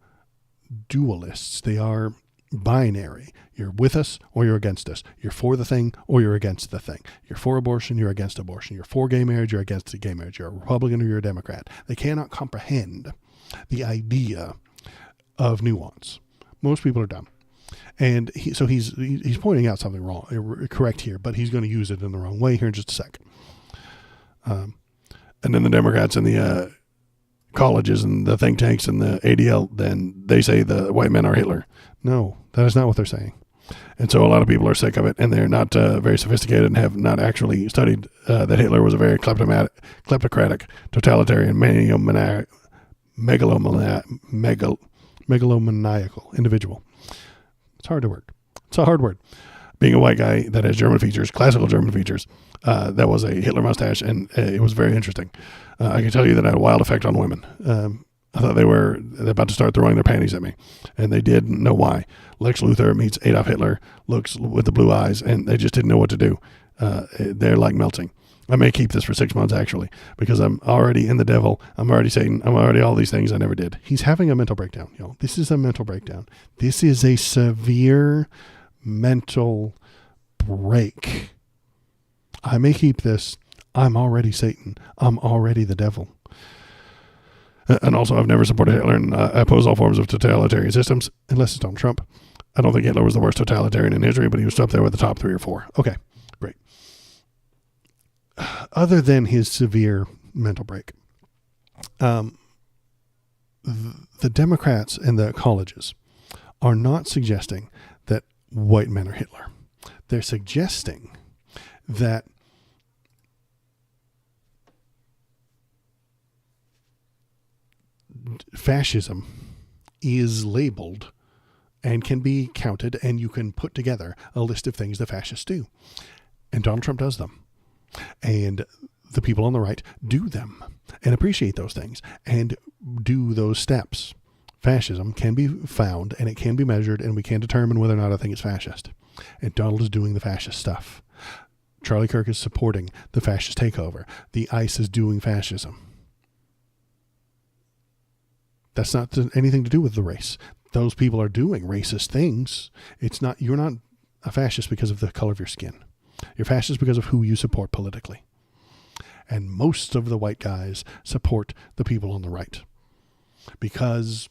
dualists. They are binary. You're with us or you're against us. You're for the thing or you're against the thing. You're for abortion, you're against abortion. You're for gay marriage, you're against gay marriage. You're a Republican or you're a Democrat. They cannot comprehend the idea of nuance. Most people are dumb. And he's pointing out something wrong, correct here, but he's going to use it in the wrong way here in just a second. And then the Democrats and the colleges and the think tanks and the ADL, then they say the white men are Hitler. No, that is not what they're saying. And so a lot of people are sick of it, and they're not very sophisticated and have not actually studied that Hitler was a very kleptocratic, totalitarian, megalomaniacal individual. It's hard to work. It's a hard word. Being a white guy that has German features, classical German features, that was a Hitler mustache, and it was very interesting. I can tell you that it had a wild effect on women. I thought they're about to start throwing their panties at me, and they didn't know why. Lex Luthor meets Adolf Hitler, looks with the blue eyes, and they just didn't know what to do. They're like melting. I may keep this for 6 months, actually, because I'm already in the devil. I'm already Satan. I'm already all these things I never did. He's having a mental breakdown, y'all. This is a mental breakdown. This is a severe mental break. I may keep this. I'm already Satan. I'm already the devil. And also, I've never supported Hitler, and I oppose all forms of totalitarian systems, unless it's Donald Trump. I don't think Hitler was the worst totalitarian in history, but he was up there with the top 3 or 4. Okay, great. Other than his severe mental break, the Democrats and the colleges are not suggesting that white men are Hitler. They're suggesting that fascism is labeled and can be counted, and you can put together a list of things the fascists do. And Donald Trump does them. And the people on the right do them and appreciate those things and do those steps. fascism can be found and it can be measured and we can determine whether or not a thing is fascist. And Donald is doing the fascist stuff. Charlie Kirk is supporting the fascist takeover. The ICE is doing fascism. That's not anything to do with the race. Those people are doing racist things. You're not a fascist because of the color of your skin. You're fascist because of who you support politically. And most of the white guys support the people on the right because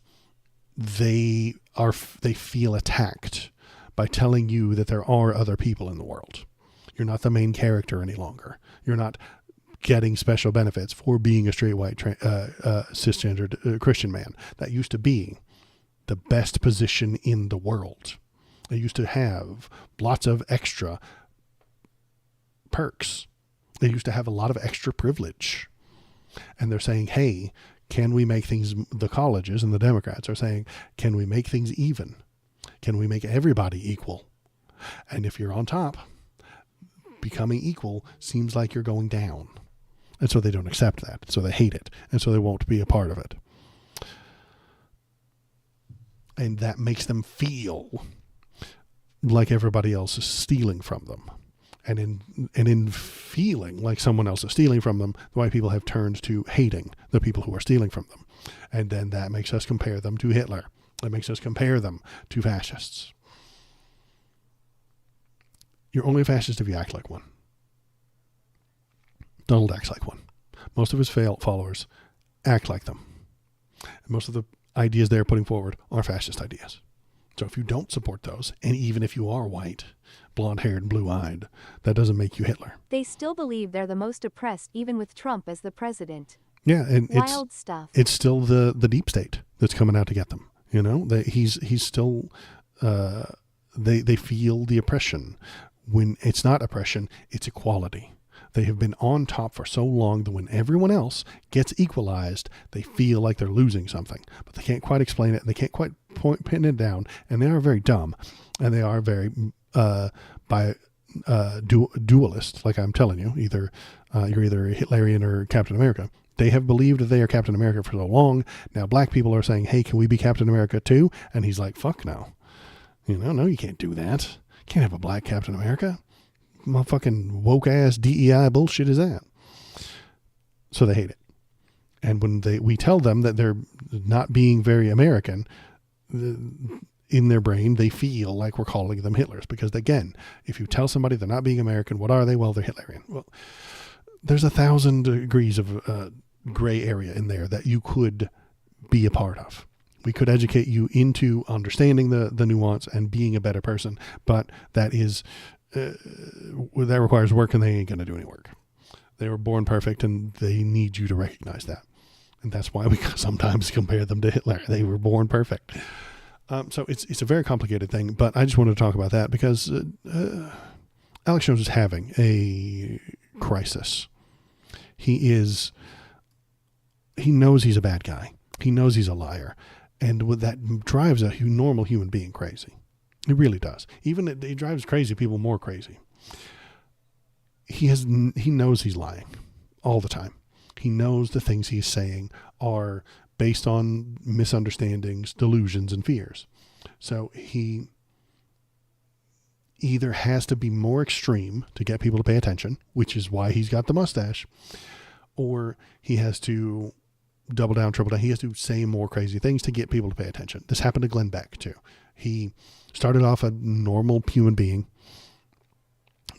they feel attacked by telling you that there are other people in the world. You're not the main character any longer. You're not getting special benefits for being a straight white cisgendered Christian man. That used to be the best position in the world. They used to have lots of extra perks. They used to have a lot of extra privilege. And they're saying, hey, can we make things, the colleges and the Democrats are saying, can we make things even? Can we make everybody equal? And if you're on top, becoming equal seems like you're going down. And so they don't accept that. So they hate it. And so they won't be a part of it. And that makes them feel like everybody else is stealing from them. And in feeling like someone else is stealing from them, the white people have turned to hating the people who are stealing from them. And then that makes us compare them to Hitler. That makes us compare them to fascists. You're only a fascist if you act like one. Donald acts like one. Most of his followers act like them. And most of the ideas they're putting forward are fascist ideas. So if you don't support those, and even if you are white, blonde-haired and blue-eyed, that doesn't make you Hitler. They still believe they're the most oppressed even with Trump as the president. Yeah, and Wild stuff. It's still the deep state that's coming out to get them. You know, he's still, they feel the oppression. When it's not oppression, it's equality. They have been on top for so long that when everyone else gets equalized, they feel like they're losing something. But they can't quite explain it. They can't quite pin it down. And they are very dumb. And they are very dualist, like I'm telling you. You're either Hitlerian or Captain America. They have believed that they are Captain America for so long. Now black people are saying, hey, can we be Captain America too? And he's like, fuck no. No, you can't do that. Can't have a black Captain America. Motherfucking woke ass DEI bullshit is that? So they hate it. And when we tell them that they're not being very American, in their brain, they feel like we're calling them Hitlers. Because again, if you tell somebody they're not being American, what are they? Well, they're Hitlerian. Well, there's 1,000 degrees of gray area in there that you could be a part of. We could educate you into understanding the nuance and being a better person, but that requires work, and they ain't going to do any work. They were born perfect, and they need you to recognize that. And that's why we sometimes compare them to Hitler. They were born perfect. So it's a very complicated thing, but I just wanted to talk about that because Alex Jones is having a crisis. He knows he's a bad guy. He knows he's a liar. And that drives a normal human being crazy. It really does. Even it drives crazy people more crazy. He knows he's lying all the time. He knows the things he's saying are based on misunderstandings, delusions, and fears. So he either has to be more extreme to get people to pay attention, which is why he's got the mustache, or he has to double down, triple down. He has to say more crazy things to get people to pay attention. This happened to Glenn Beck too. He started off a normal human being,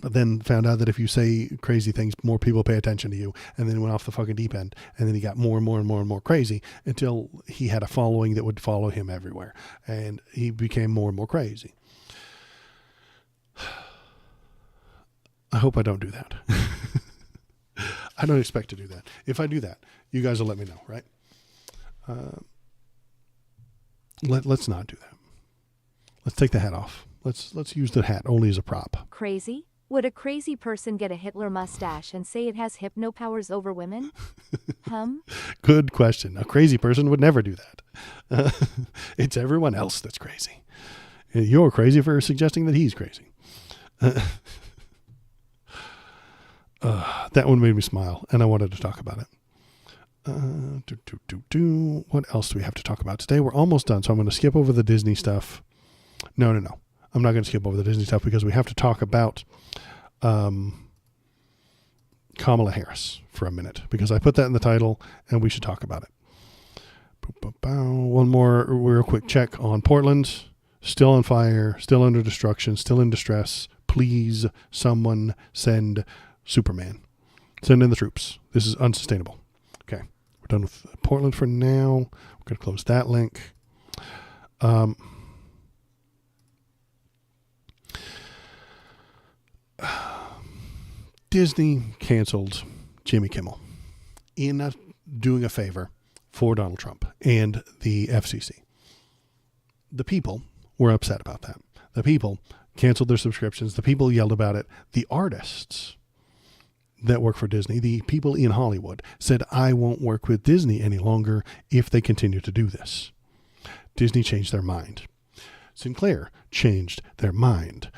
but then found out that if you say crazy things, more people pay attention to you, and then went off the fucking deep end. And then he got more and more and more and more crazy until he had a following that would follow him everywhere. And he became more and more crazy. I hope I don't do that. I don't expect to do that. If I do that, you guys will let me know, right? Let's not do that. Let's take the hat off. Let's use the hat only as a prop. Crazy? Would a crazy person get a Hitler mustache and say it has hypno powers over women? Good question. A crazy person would never do that. It's everyone else that's crazy. You're crazy for suggesting that he's crazy. That one made me smile, and I wanted to talk about it. What else do we have to talk about today? We're almost done, so I'm going to skip over the Disney stuff. No. I'm not going to skip over the Disney stuff because we have to talk about Kamala Harris for a minute, because I put that in the title and we should talk about it. One more real quick check on Portland. Still on fire, still under destruction, still in distress. Please, someone send Superman. Send in the troops. This is unsustainable. Okay, we're done with Portland for now. We're going to close that link. Disney canceled Jimmy Kimmel in doing a favor for Donald Trump and the FCC. The people were upset about that. The people canceled their subscriptions. The people yelled about it. The artists that work for Disney, the people in Hollywood, said, I won't work with Disney any longer if they continue to do this. Disney changed their mind. Sinclair changed their mind.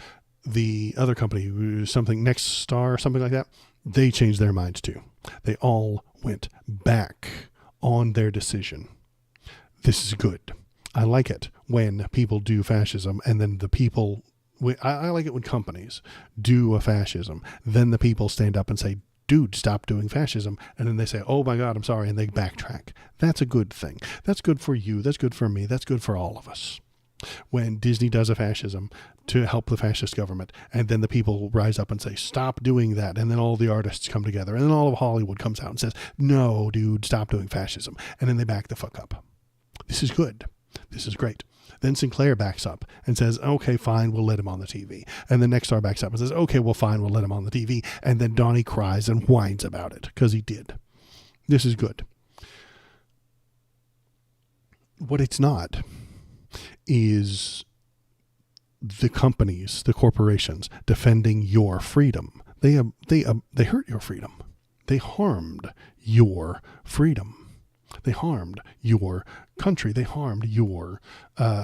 The other company, something Next Star, something like that, they changed their minds too. They all went back on their decision. This is good. I like it when people do fascism and then the people, I like it when companies do a fascism. Then the people stand up and say, dude, stop doing fascism. And then they say, oh my God, I'm sorry. And they backtrack. That's a good thing. That's good for you. That's good for me. That's good for all of us. When Disney does a fascism to help the fascist government, and then the people rise up and say, stop doing that. And then all the artists come together, and then all of Hollywood comes out and says, no, dude, stop doing fascism. And then they back the fuck up. This is good. This is great. Then Sinclair backs up and says, okay, fine, we'll let him on the TV. And then Next Star backs up and says, okay, well, fine, we'll let him on the TV. And then Donnie cries and whines about it because he did. This is good. What it's not is the companies, the corporations defending your freedom. They hurt your freedom. They harmed your freedom. They harmed your country. They harmed your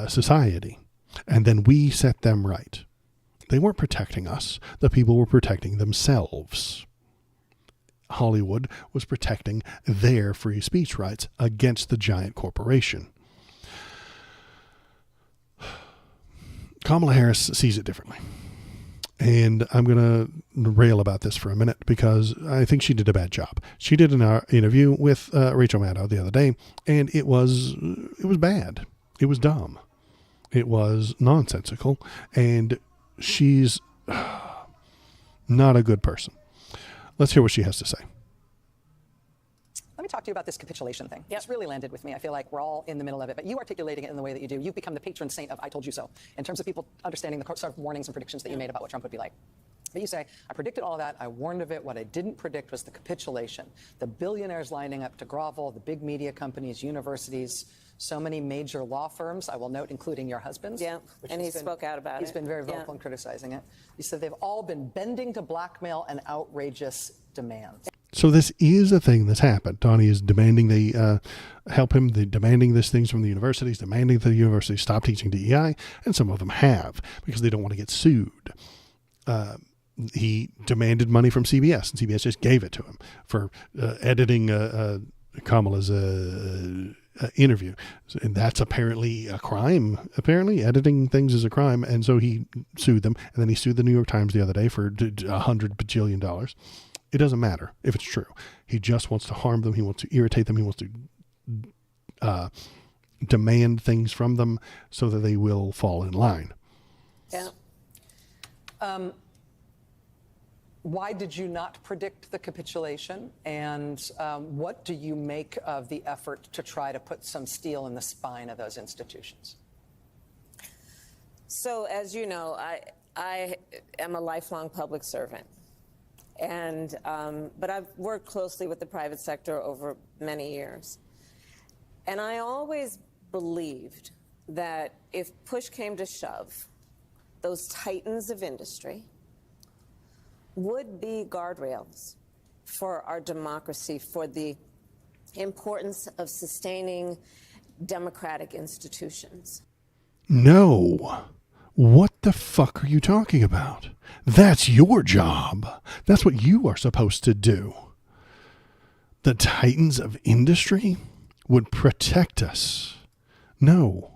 society. And then we set them right. They weren't protecting us. The people were protecting themselves. Hollywood was protecting their free speech rights against the giant corporation. Kamala Harris sees it differently. And I'm going to rail about this for a minute because I think she did a bad job. She did an interview with Rachel Maddow the other day, and it was bad. It was dumb. It was nonsensical, and she's not a good person. Let's hear what she has to say. Let me talk to you about this capitulation thing. It's really landed with me. I feel like we're all in the middle of it, but you articulating it in the way that you do, you've become the patron saint of I told you so, in terms of people understanding the sort of warnings and predictions that you made about what Trump would be like. But you say, I predicted all of that, I warned of it, what I didn't predict was the capitulation. The billionaires lining up to grovel, the big media companies, universities, so many major law firms, I will note, including your husband's. Yeah, and he spoke out about it. He's been very vocal in criticizing it. He said they've all been bending to blackmail and outrageous demands. So this is a thing that's happened. Donnie is demanding they help him. They're demanding these things from the universities, demanding that the universities stop teaching DEI, and some of them have because they don't want to get sued. He demanded money from CBS, and CBS just gave it to him for editing Kamala's interview. And that's apparently a crime. Apparently, editing things is a crime, and so he sued them. And then he sued the New York Times the other day for $100 bajillion. It doesn't matter if it's true. He just wants to harm them. He wants to irritate them. He wants to demand things from them so that they will fall in line. Yeah. Why did you not predict the capitulation? And what do you make of the effort to try to put some steel in the spine of those institutions? So, as you know, I am a lifelong public servant. And but I've worked closely with the private sector over many years. And I always believed that if push came to shove, those titans of industry would be guardrails for our democracy, for the importance of sustaining democratic institutions. No. What the fuck are you talking about? That's your job. That's what you are supposed to do. the titans of industry would protect us. No.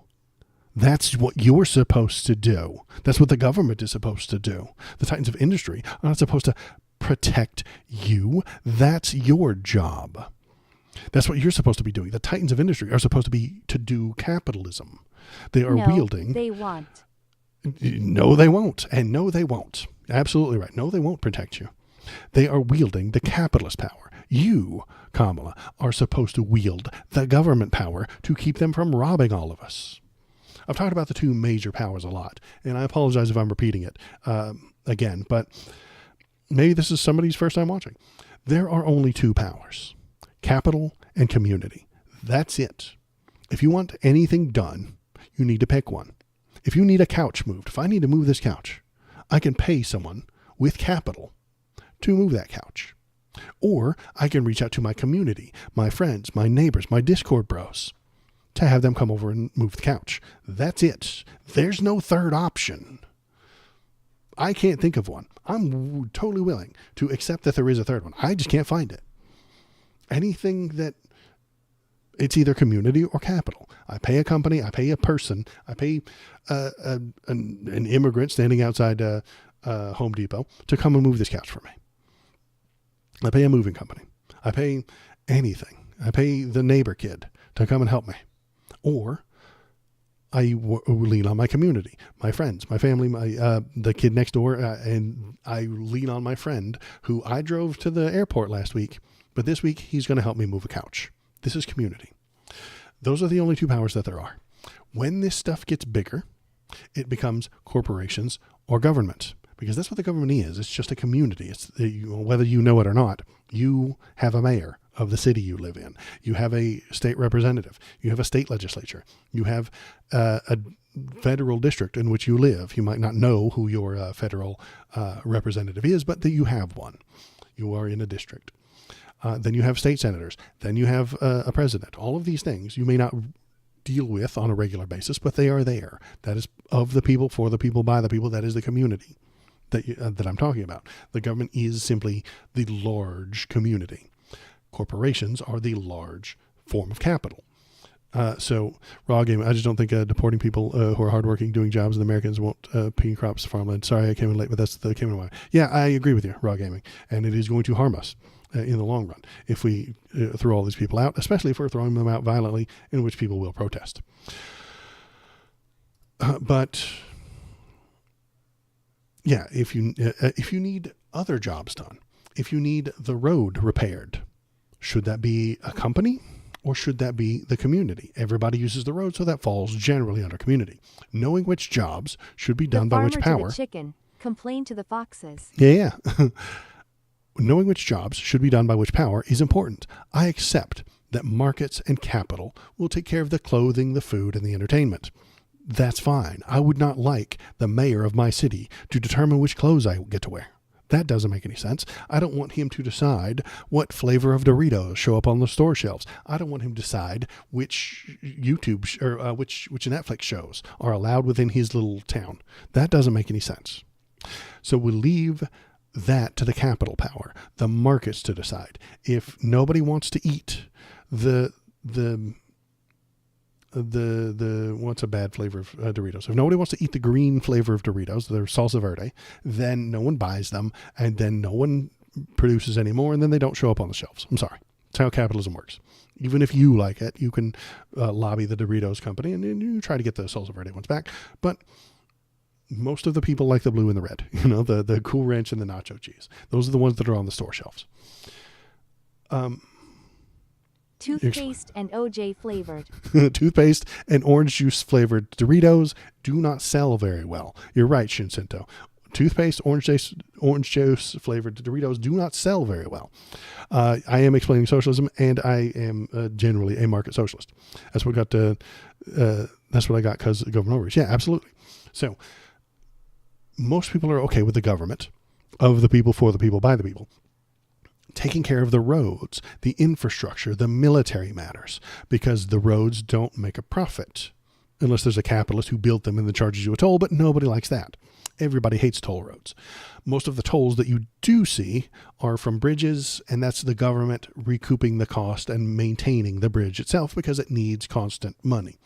That's what you're supposed to do. That's what the government is supposed to do. The titans of industry are not supposed to protect you. That's your job. That's what you're supposed to be doing. The titans of industry are supposed to do capitalism. They are wielding. They won't. No, they won't. And no, they won't. Absolutely right. No, they won't protect you. They are wielding the capitalist power. You, Kamala, are supposed to wield the government power to keep them from robbing all of us. I've talked about the two major powers a lot, and I apologize if I'm repeating it again, but maybe this is somebody's first time watching. There are only two powers, capital and community. That's it. If you want anything done, you need to pick one. If you need a couch moved, if I need to move this couch, I can pay someone with capital to move that couch. Or I can reach out to my community, my friends, my neighbors, my Discord bros, to have them come over and move the couch. That's it. There's no third option. I can't think of one. I'm totally willing to accept that there is a third one. I just can't find it. Anything that it's either community or capital. I pay a company, I pay a person, I pay an immigrant standing outside Home Depot to come and move this couch for me. I pay a moving company. I pay anything. I pay the neighbor kid to come and help me. Or I lean on my community, my friends, my family, the kid next door, and I lean on my friend who I drove to the airport last week, but this week he's going to help me move a couch. This is community. Those are the only two powers that there are. When this stuff gets bigger, it becomes corporations or government, because that's what the government is. It's just a community. It's whether you know it or not. You have a mayor of the city you live in. You have a state representative. You have a state legislature. You have a federal district in which you live. You might not know who your federal representative is, but that you have one. You are in a district. Then you have state senators. Then you have a president. All of these things you may not deal with on a regular basis, but they are there. That is of the people, for the people, by the people. That is the community that I'm talking about. The government is simply the large community. Corporations are the large form of capital. So raw game, I just don't think deporting people who are hardworking, doing jobs, and Americans won't picking crops, farmland. Sorry, I came in late, but that's the came in a while. Yeah, I agree with you, raw gaming, and it is going to harm us in the long run if we throw all these people out, especially if we're throwing them out violently, in which people will protest. But yeah, if you need other jobs done, if you need the road repaired, should that be a company or should that be the community? Everybody uses the road, so that falls generally under community. Knowing which jobs should be done by which power. The chicken complained to the foxes. Yeah. Knowing which jobs should be done by which power is important. I accept that markets and capital will take care of the clothing, the food, and the entertainment. That's fine. I would not like the mayor of my city to determine which clothes I get to wear. That doesn't make any sense. I don't want him to decide what flavor of Doritos show up on the store shelves. I don't want him to decide which YouTube or which Netflix shows are allowed within his little town. That doesn't make any sense. So we'll leave that to the capital power, the markets to decide. If nobody wants to eat the what's a bad flavor of Doritos? If nobody wants to eat the green flavor of Doritos, the salsa verde, then no one buys them, and then no one produces any more, and then they don't show up on the shelves. I'm sorry. That's how capitalism works. Even if you like it, you can lobby the Doritos company, and you try to get the salsa verde ones back. But most of the people like the blue and the red, the Cool Ranch and the nacho cheese. Those are the ones that are on the store shelves. Toothpaste and OJ flavored. Toothpaste and orange juice flavored Doritos do not sell very well. You're right, Shinsinto. Toothpaste, orange juice flavored Doritos do not sell very well. I am explaining socialism, and I am generally a market socialist. That's what that's what I got because of government overreach. Yeah, absolutely. So most people are okay with the government of the people, for the people, by the people, taking care of the roads, the infrastructure, the military matters, because the roads don't make a profit. unless there's a capitalist who built them and then charges you a toll, but nobody likes that. Everybody hates toll roads. Most of the tolls that you do see are from bridges, and that's the government recouping the cost and maintaining the bridge itself because it needs constant money.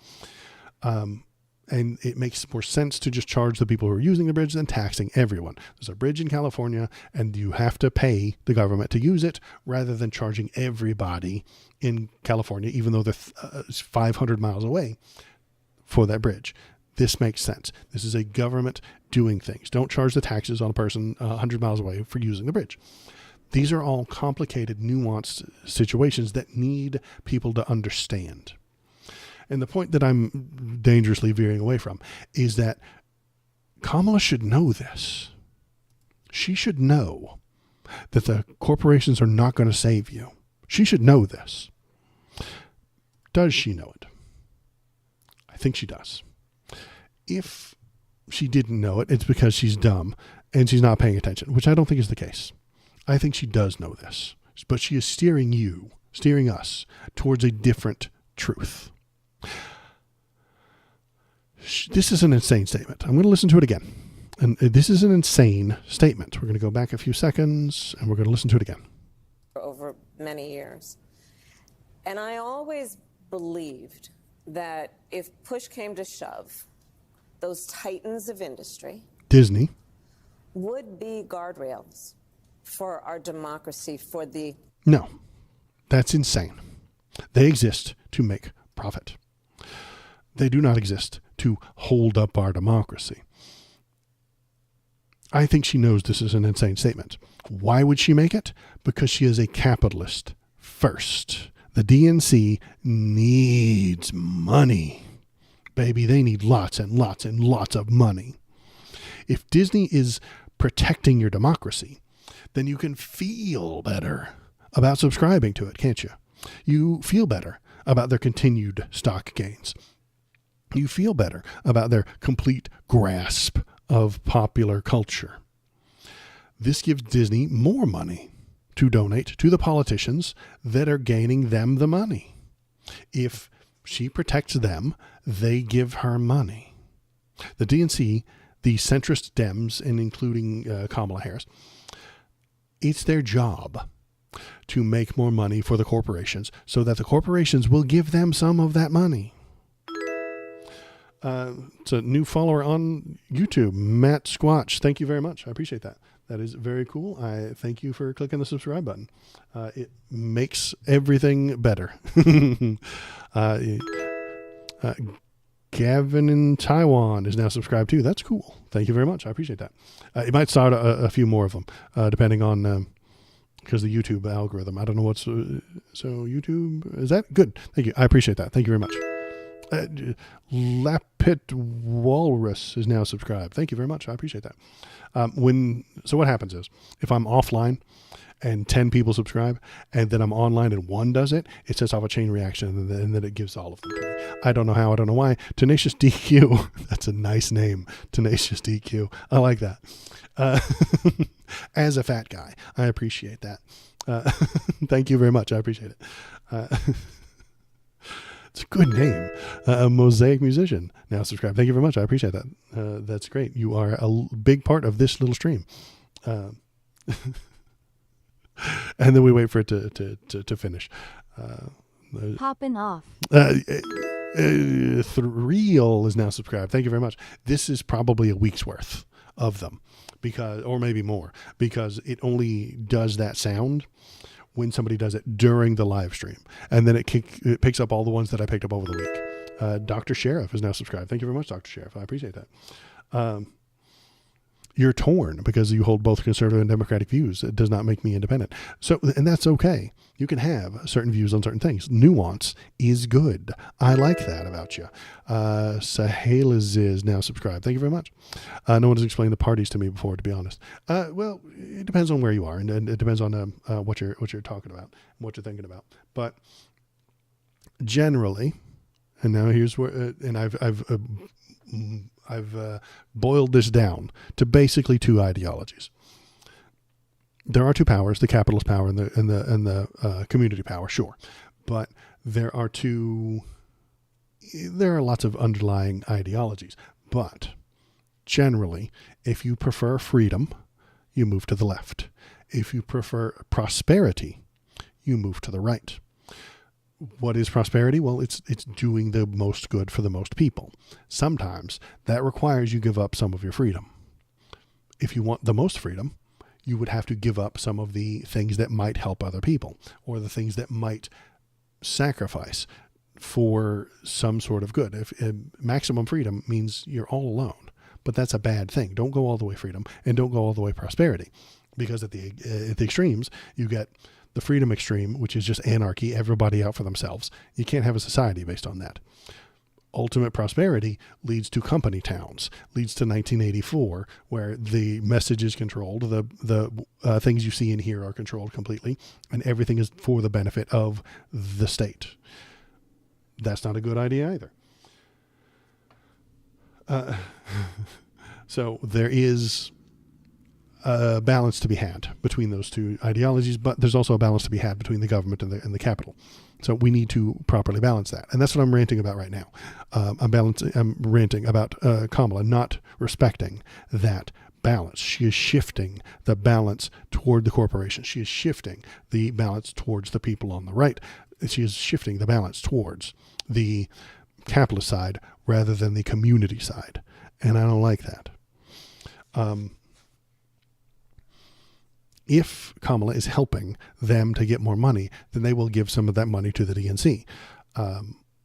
And it makes more sense to just charge the people who are using the bridge than taxing everyone. There's a bridge in California, and you have to pay the government to use it rather than charging everybody in California, even though they're 500 miles away, for that bridge. This makes sense. This is a government doing things. Don't charge the taxes on a person 100 miles away for using the bridge. These are all complicated, nuanced situations that need people to understand. And the point that I'm dangerously veering away from is that Kamala should know this. She should know that the corporations are not going to save you. She should know this. Does she know it? I think she does. If she didn't know it, it's because she's dumb and she's not paying attention, which I don't think is the case. I think she does know this, but she is steering us towards a different truth. This is an insane statement. I'm going to listen to it again. And this is an insane statement. We're going to go back a few seconds and we're going to listen to it again. Over many years. And I always believed that if push came to shove, those titans of industry, Disney, would be guardrails for our democracy, for the... No, that's insane. They exist to make profit. They do not exist to hold up our democracy. I think she knows this is an insane statement. Why would she make it? Because she is a capitalist first. The DNC needs money. Baby, they need lots and lots and lots of money. If Disney is protecting your democracy, then you can feel better about subscribing to it, can't you? You feel better about their continued stock gains. You feel better about their complete grasp of popular culture. This gives Disney more money to donate to the politicians that are gaining them the money. If she protects them, they give her money. The DNC, the centrist Dems, and including Kamala Harris, it's their job to make more money for the corporations so that the corporations will give them some of that money. It's a new follower on YouTube, Matt Squatch. Thank you very much. I appreciate that. That is very cool. I thank you for clicking the subscribe button. It makes everything better. Gavin in Taiwan is now subscribed too. That's cool. Thank you very much. I appreciate that. It might start a few more of them, depending on, because the YouTube algorithm. I don't know what's, so YouTube, is that good? Thank you. I appreciate that. Thank you very much. Lapit Walrus is now subscribed. Thank you very much. I appreciate that. So what happens is, if I'm offline and 10 people subscribe, and then I'm online and one does it, it sets off a chain reaction, and then it gives all of them to me. I don't know how, I don't know why. Tenacious DQ, that's a nice name. Tenacious DQ. I like that. As a fat guy, I appreciate that. Thank you very much. I appreciate it. It's a good name. A Mosaic Musician now subscribe. Thank you very much. I appreciate that. That's great. You are a big part of this little stream. And then we wait for it to finish. Popping off. Thrill is now subscribed. Thank you very much. This is probably a week's worth of them, or maybe more, because it only does that sound when somebody does it during the live stream. And then it picks up all the ones that I picked up over the week. Dr. Sheriff is now subscribed. Thank you very much, Dr. Sheriff. I appreciate that. You're torn because you hold both conservative and democratic views. It does not make me independent. So, and that's okay. You can have certain views on certain things. Nuance is good. I like that about you. Sahelas is now subscribed. Thank you very much. No one has explained the parties to me before, to be honest. Well, it depends on where you are, and it depends on what you're talking about, and what you're thinking about. But generally, and now here's where, and I've boiled this down to basically two ideologies. There are two powers: the capitalist power and the community power, sure, but there are two there are lots of underlying ideologies, but generally, if you prefer freedom, you move to the left. If you prefer prosperity, you move to the right. What is prosperity? Well, it's doing the most good for the most people. Sometimes that requires you give up some of your freedom. If you want the most freedom, you would have to give up some of the things that might help other people, or the things that might sacrifice for some sort of good. If maximum freedom means you're all alone, but that's a bad thing. Don't go all the way freedom, and don't go all the way prosperity, because at the extremes, you get the freedom extreme, which is just anarchy, everybody out for themselves. You can't have a society based on that. Ultimate prosperity leads to company towns, leads to 1984, where the message is controlled, the things you see and hear are controlled completely, and everything is for the benefit of the state. That's not a good idea either. So there is a balance to be had between those two ideologies, but there's also a balance to be had between the government and the capital. So we need to properly balance that. And that's what I'm ranting about right now. I'm ranting about Kamala not respecting that balance. She is shifting the balance toward the corporation. She is shifting the balance towards the people on the right. She is shifting the balance towards the capitalist side rather than the community side. And I don't like that. If Kamala is helping them to get more money, then they will give some of that money to the DNC.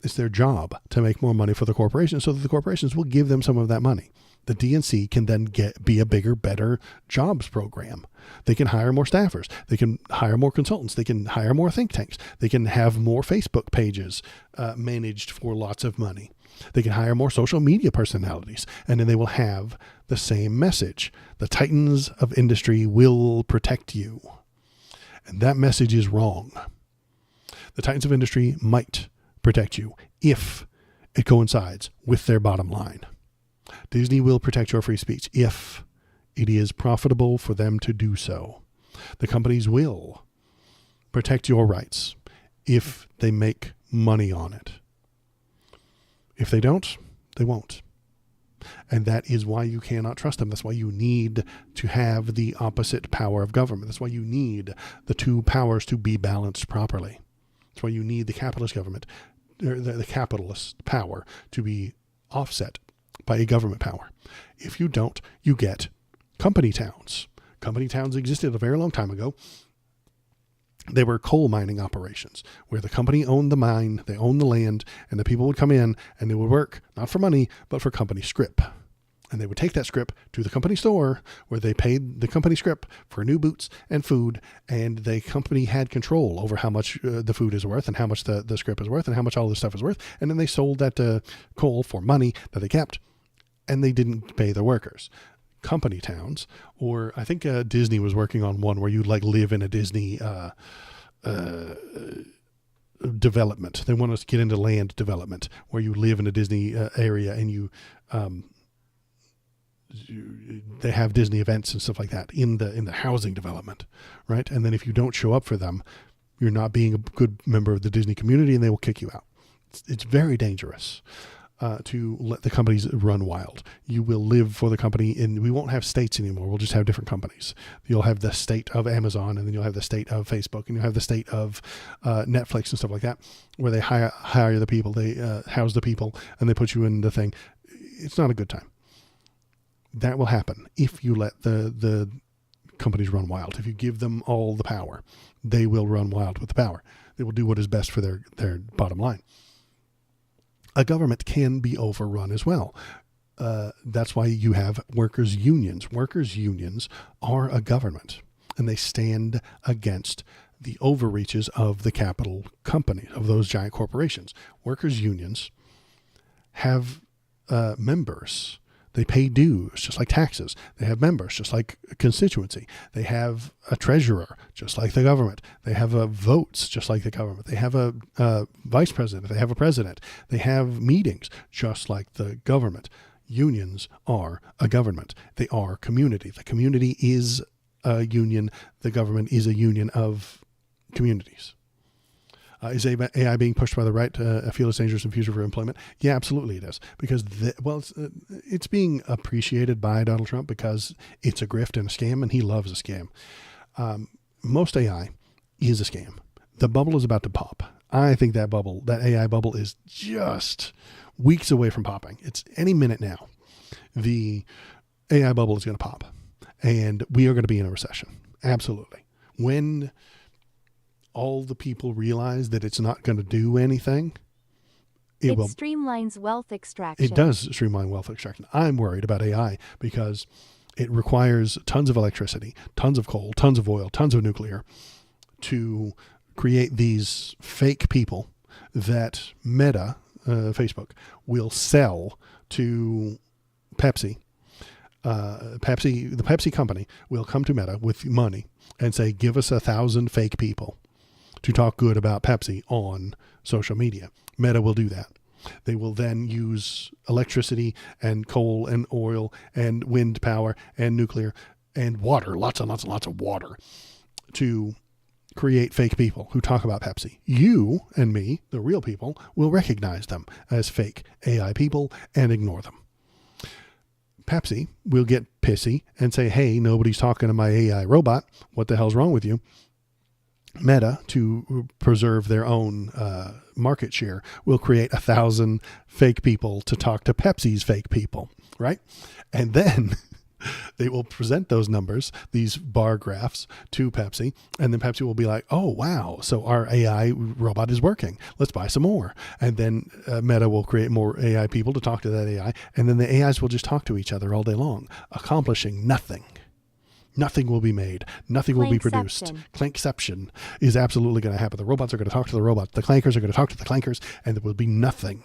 It's their job to make more money for the corporations, so that the corporations will give them some of that money. The DNC can then be a bigger, better jobs program. They can hire more staffers. They can hire more consultants. They can hire more think tanks. They can have more Facebook pages managed for lots of money. They can hire more social media personalities, and then they will have the same message. The titans of industry will protect you. And that message is wrong. The titans of industry might protect you if it coincides with their bottom line. Disney will protect your free speech if it is profitable for them to do so. The companies will protect your rights if they make money on it. If they don't, they won't. And that is why you cannot trust them. That's why you need to have the opposite power of government. That's why you need the two powers to be balanced properly. That's why you need the capitalist government, or the capitalist power, to be offset by a government power. If you don't, you get company towns. Company towns existed a very long time ago. They were coal mining operations where the company owned the mine, they owned the land, and the people would come in and they would work not for money, but for company scrip. And they would take that scrip to the company store where they paid the company scrip for new boots and food, and the company had control over how much the food is worth and how much the scrip is worth and how much all this stuff is worth. And then they sold that coal for money that they kept, and they didn't pay the workers. Company towns, or I think Disney was working on one where you live in a Disney development. They want us to get into land development where you live in a Disney area, and they have Disney events and stuff like that in the housing development, right? And then if you don't show up for them, you're not being a good member of the Disney community, and they will kick you out. It's very dangerous to let the companies run wild. You will live for the company, and we won't have states anymore. We'll just have different companies. You'll have the state of Amazon, and then you'll have the state of Facebook, and you'll have the state of Netflix and stuff like that, where they hire the people, they house the people, and they put you in the thing. It's not a good time. That will happen if you let the companies run wild. If you give them all the power, they will run wild with the power. They will do what is best for their bottom line. A government can be overrun as well. That's why you have workers' unions. Workers' unions are a government, and they stand against the overreaches of the capital company, of those giant corporations. Workers' unions have members. They pay dues, just like taxes. They have members, just like a constituency. They have a treasurer, just like the government. They have votes, just like the government. They have a vice president. They have a president. They have meetings, just like the government. Unions are a government. They are community. The community is a union. The government is a union of communities. Is AI being pushed by the right to feel it's dangerous and future for employment? Yeah, absolutely it is. Because, it's being appreciated by Donald Trump because it's a grift and a scam, and he loves a scam. Most AI is a scam. The bubble is about to pop. I think that AI bubble is just weeks away from popping. It's any minute now. The AI bubble is going to pop, and we are going to be in a recession. Absolutely. When all the people realize that it's not going to do anything, it will. Streamlines wealth extraction. It does streamline wealth extraction. I'm worried about AI because it requires tons of electricity, tons of coal, tons of oil, tons of nuclear to create these fake people that Meta, Facebook, will sell to Pepsi. The Pepsi company will come to Meta with money and say, give us 1,000 fake people to talk good about Pepsi on social media. Meta will do that. They will then use electricity and coal and oil and wind power and nuclear and water, lots and lots and lots of water, to create fake people who talk about Pepsi. You and me, the real people, will recognize them as fake AI people and ignore them. Pepsi will get pissy and say, hey, nobody's talking to my AI robot. What the hell's wrong with you? Meta, to preserve their own market share, will create 1,000 fake people to talk to Pepsi's fake people, right? And then they will present those numbers, these bar graphs, to Pepsi, and then Pepsi will be like, oh, wow, so our AI robot is working. Let's buy some more. And then Meta will create more AI people to talk to that AI, and then the AIs will just talk to each other all day long, accomplishing nothing. Nothing will be made. Nothing will be produced. Clankception is absolutely going to happen. The robots are going to talk to the robots. The clankers are going to talk to the clankers, and there will be nothing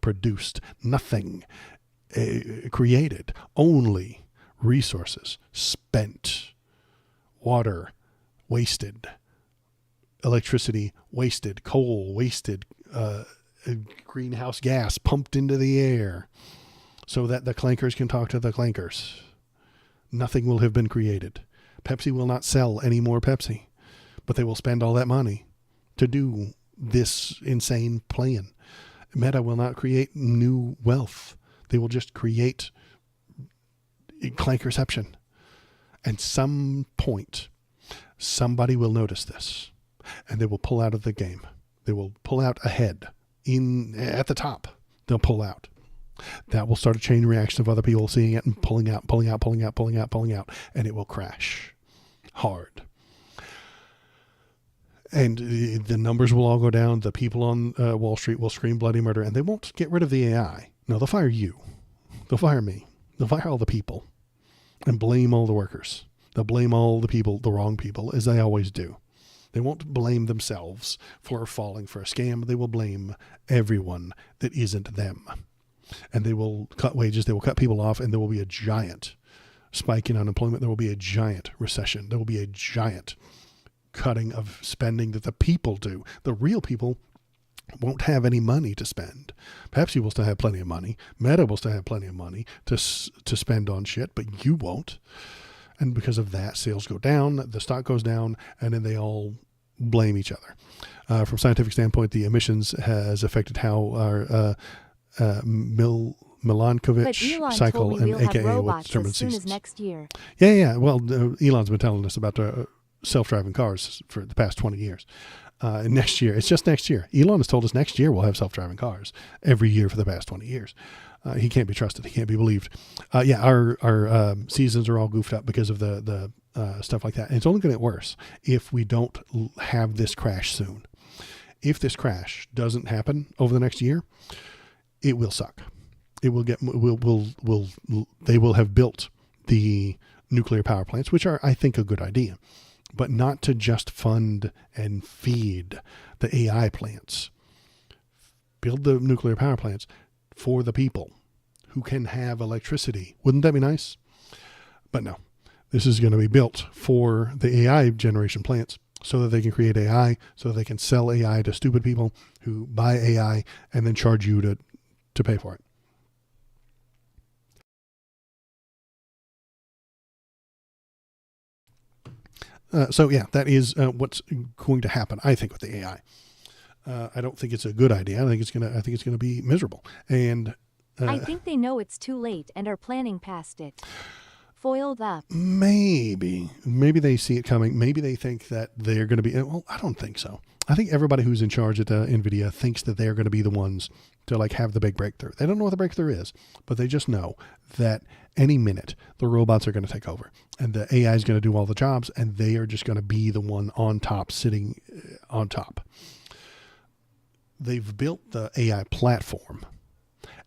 produced, nothing created, only resources spent, water wasted, electricity wasted, coal wasted, greenhouse gas pumped into the air so that the clankers can talk to the clankers. Nothing will have been created. Pepsi will not sell any more Pepsi, but they will spend all that money to do this insane plan. Meta will not create new wealth. They will just create clankerception. And some point, somebody will notice this, and they will pull out of the game. They will pull out ahead. At the top, they'll pull out. That will start a chain reaction of other people seeing it and pulling out, and it will crash hard. And the numbers will all go down. The people on Wall Street will scream bloody murder, and they won't get rid of the AI. No, they'll fire you. They'll fire me. They'll fire all the people and blame all the workers. They'll blame all the people, the wrong people, as they always do. They won't blame themselves for falling for a scam. They will blame everyone that isn't them. And they will cut wages, they will cut people off, and there will be a giant spike in unemployment. There will be a giant recession. There will be a giant cutting of spending that the people do. The real people won't have any money to spend. Pepsi will still have plenty of money. Meta will still have plenty of money to spend on shit, but you won't. And because of that, sales go down, the stock goes down, and then they all blame each other. From a scientific standpoint, the emissions has affected how our Milankovitch cycle, and AKA what determines seasons. Next year. Yeah. Well, Elon's been telling us about self-driving cars for the past 20 years. Next year, it's just next year. Elon has told us next year we'll have self-driving cars every year for the past 20 years. He can't be trusted. He can't be believed. Our seasons are all goofed up because of the stuff like that. And it's only going to get worse if we don't have this crash soon. If this crash doesn't happen over the next year, it will suck. It will get, they will have built the nuclear power plants, which are, I think, a good idea, but not to just fund and feed the AI plants. Build the nuclear power plants for the people who can have electricity. Wouldn't that be nice? But no, this is going to be built for the AI generation plants so that they can create AI, so that they can sell AI to stupid people who buy AI and then charge you to pay for it. That is what's going to happen, I think, with the AI. I don't think it's a good idea. I think it's gonna be miserable. And I think they know it's too late and are planning past it. Foiled up. maybe they see it coming. Maybe they think that they're going to be. Well, I don't think so. I think everybody who's in charge at NVIDIA thinks that they're going to be the ones to like have the big breakthrough. They don't know what the breakthrough is, but they just know that any minute the robots are going to take over and the AI is going to do all the jobs, and they are just going to be the one on top, sitting on top. They've built the AI platform,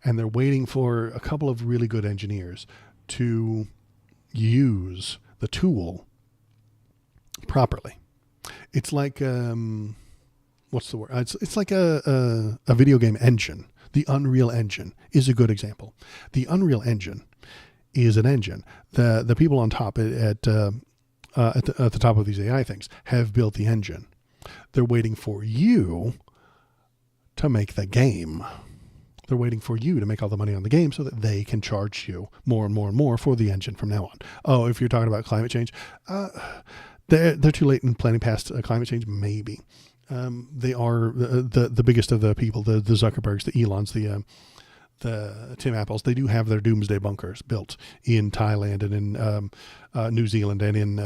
and they're waiting for a couple of really good engineers to use the tool properly. It's like what's the word? It's like a video game engine. The Unreal Engine is a good example. The Unreal Engine is an engine. The people on top at the top of these AI things have built the engine. They're waiting for you to make the game. They're waiting for you to make all the money on the game so that they can charge you more and more and more for the engine from now on. Oh, if you're talking about climate change, they're too late in planning past climate change. Maybe they are the biggest of the people, the Zuckerbergs, the Elons, the Tim Apples. They do have their doomsday bunkers built in Thailand and in New Zealand and in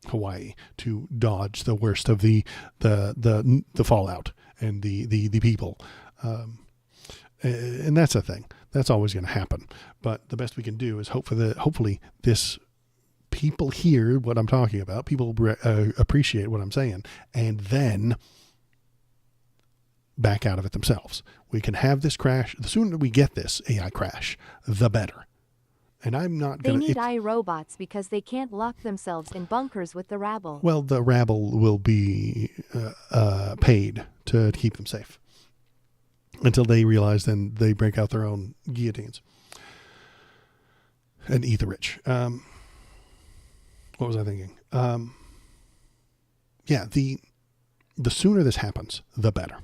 Hawaii to dodge the worst of the fallout and the people. And that's a thing. That's always going to happen. But the best we can do is hopefully this people hear what I'm talking about. People appreciate what I'm saying, and then back out of it themselves. We can have this crash. The sooner we get this AI crash, the better. And I'm not going to... They need iRobots because they can't lock themselves in bunkers with the rabble. Well, the rabble will be paid to keep them safe. Until they realize, then they break out their own guillotines and eat the rich. What was I thinking? Yeah, the sooner this happens, the better.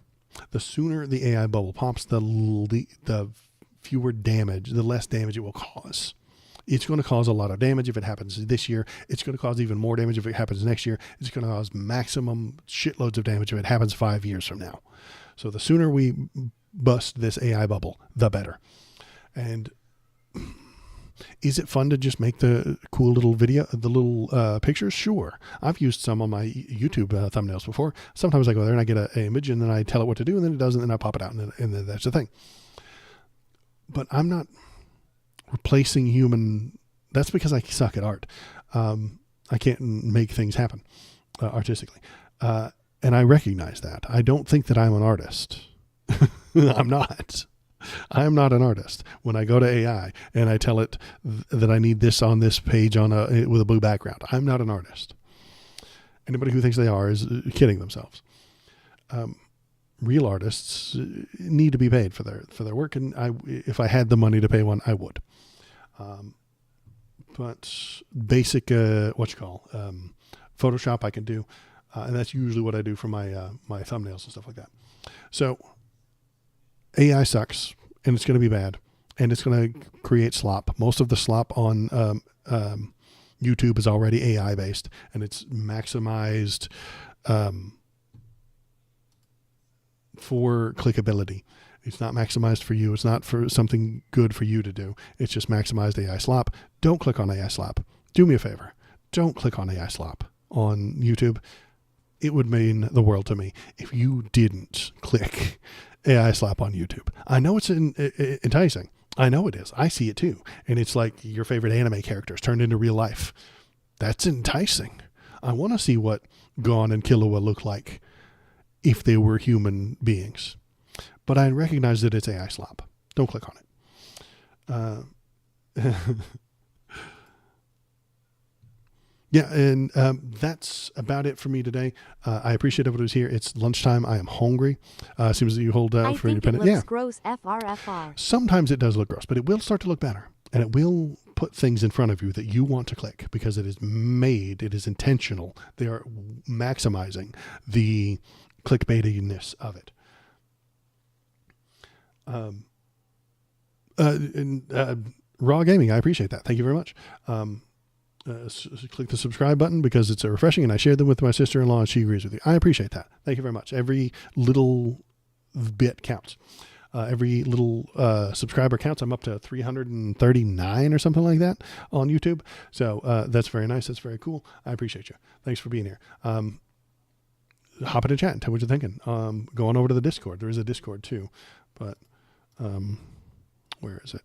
The sooner the AI bubble pops, the fewer damage, the less damage it will cause. It's going to cause a lot of damage if it happens this year. It's going to cause even more damage if it happens next year. It's going to cause maximum shitloads of damage if it happens 5 years from now. So the sooner we bust this AI bubble, the better. And is it fun to just make the cool little video, the little pictures? Sure. I've used some on my YouTube thumbnails before. Sometimes I go there and I get an image and then I tell it what to do and then it does, and then I pop it out and then that's the thing. But I'm not replacing human. That's because I suck at art. I can't make things happen artistically. And I recognize that. I don't think that I'm an artist. I'm not. I am not an artist. When I go to AI and I tell it that I need this on this page with a blue background, I'm not an artist. Anybody who thinks they are is kidding themselves. Real artists need to be paid for their work, and if I had the money to pay one, I would. But basic Photoshop I can do, and that's usually what I do for my my thumbnails and stuff like that. So AI sucks, and it's going to be bad, and it's going to create slop. Most of the slop on YouTube is already AI based, and it's maximized for clickability. It's not maximized for you. It's not for something good for you to do. It's just maximized AI slop. Don't click on AI slop. Do me a favor. Don't click on AI slop on YouTube. It would mean the world to me if you didn't click AI slap on YouTube. I know it's enticing. I know it is. I see it too. And it's like your favorite anime characters turned into real life. That's enticing. I want to see what Gon and Killua look like if they were human beings. But I recognize that it's AI slop. Don't click on it. Yeah, and that's about it for me today. I appreciate everyone who's here. It's lunchtime. I am hungry. Seems that you hold out for independent. It looks gross. FRFR. Sometimes it does look gross, but it will start to look better, and it will put things in front of you that you want to click because it is made. It is intentional. They are maximizing the clickbaitiness of it. Raw Gaming, I appreciate that. Thank you very much. Click the subscribe button because it's refreshing, and I shared them with my sister-in-law and she agrees with you. I appreciate that. Thank you very much. Every little bit counts. Every little subscriber counts. I'm up to 339 or something like that on YouTube. So that's very nice. That's very cool. I appreciate you. Thanks for being here. Hop in the chat and tell what you're thinking. Go on over to the Discord. There is a Discord too, but where is it?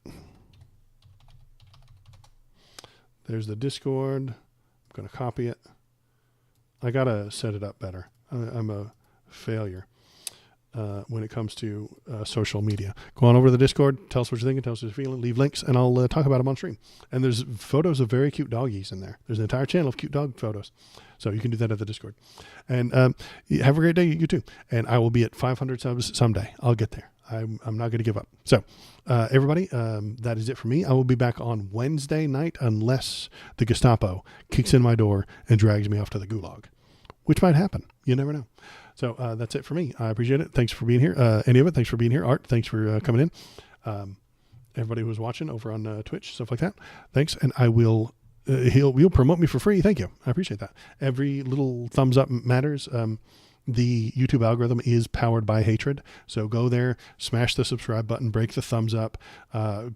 There's the Discord. I'm going to copy it. I got to set it up better. I'm a failure when it comes to social media. Go on over to the Discord. Tell us what you're thinking. Tell us what you're feeling. Leave links, and I'll talk about them on stream. And there's photos of very cute doggies in there. There's an entire channel of cute dog photos. So you can do that at the Discord. And have a great day, you too. And I will be at 500 subs someday. I'll get there. I'm not going to give up. So everybody, that is it for me. I will be back on Wednesday night unless the Gestapo kicks in my door and drags me off to the gulag, which might happen. You never know. So that's it for me. I appreciate it. Thanks for being here. Any of it, thanks for being here. Art, thanks for coming in. Everybody who was watching over on Twitch, stuff like that, thanks. And I will, he'll promote me for free. Thank you. I appreciate that. Every little thumbs up matters. The YouTube algorithm is powered by hatred. So go there, smash the subscribe button, break the thumbs up,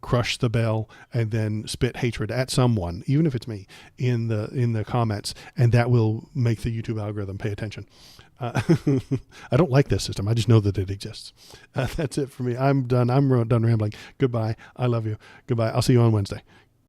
crush the bell, and then spit hatred at someone, even if it's me, in the comments, and that will make the YouTube algorithm pay attention. I don't like this system. I just know that it exists. That's it for me. I'm done. I'm done rambling. Goodbye. I love you. Goodbye. I'll see you on Wednesday.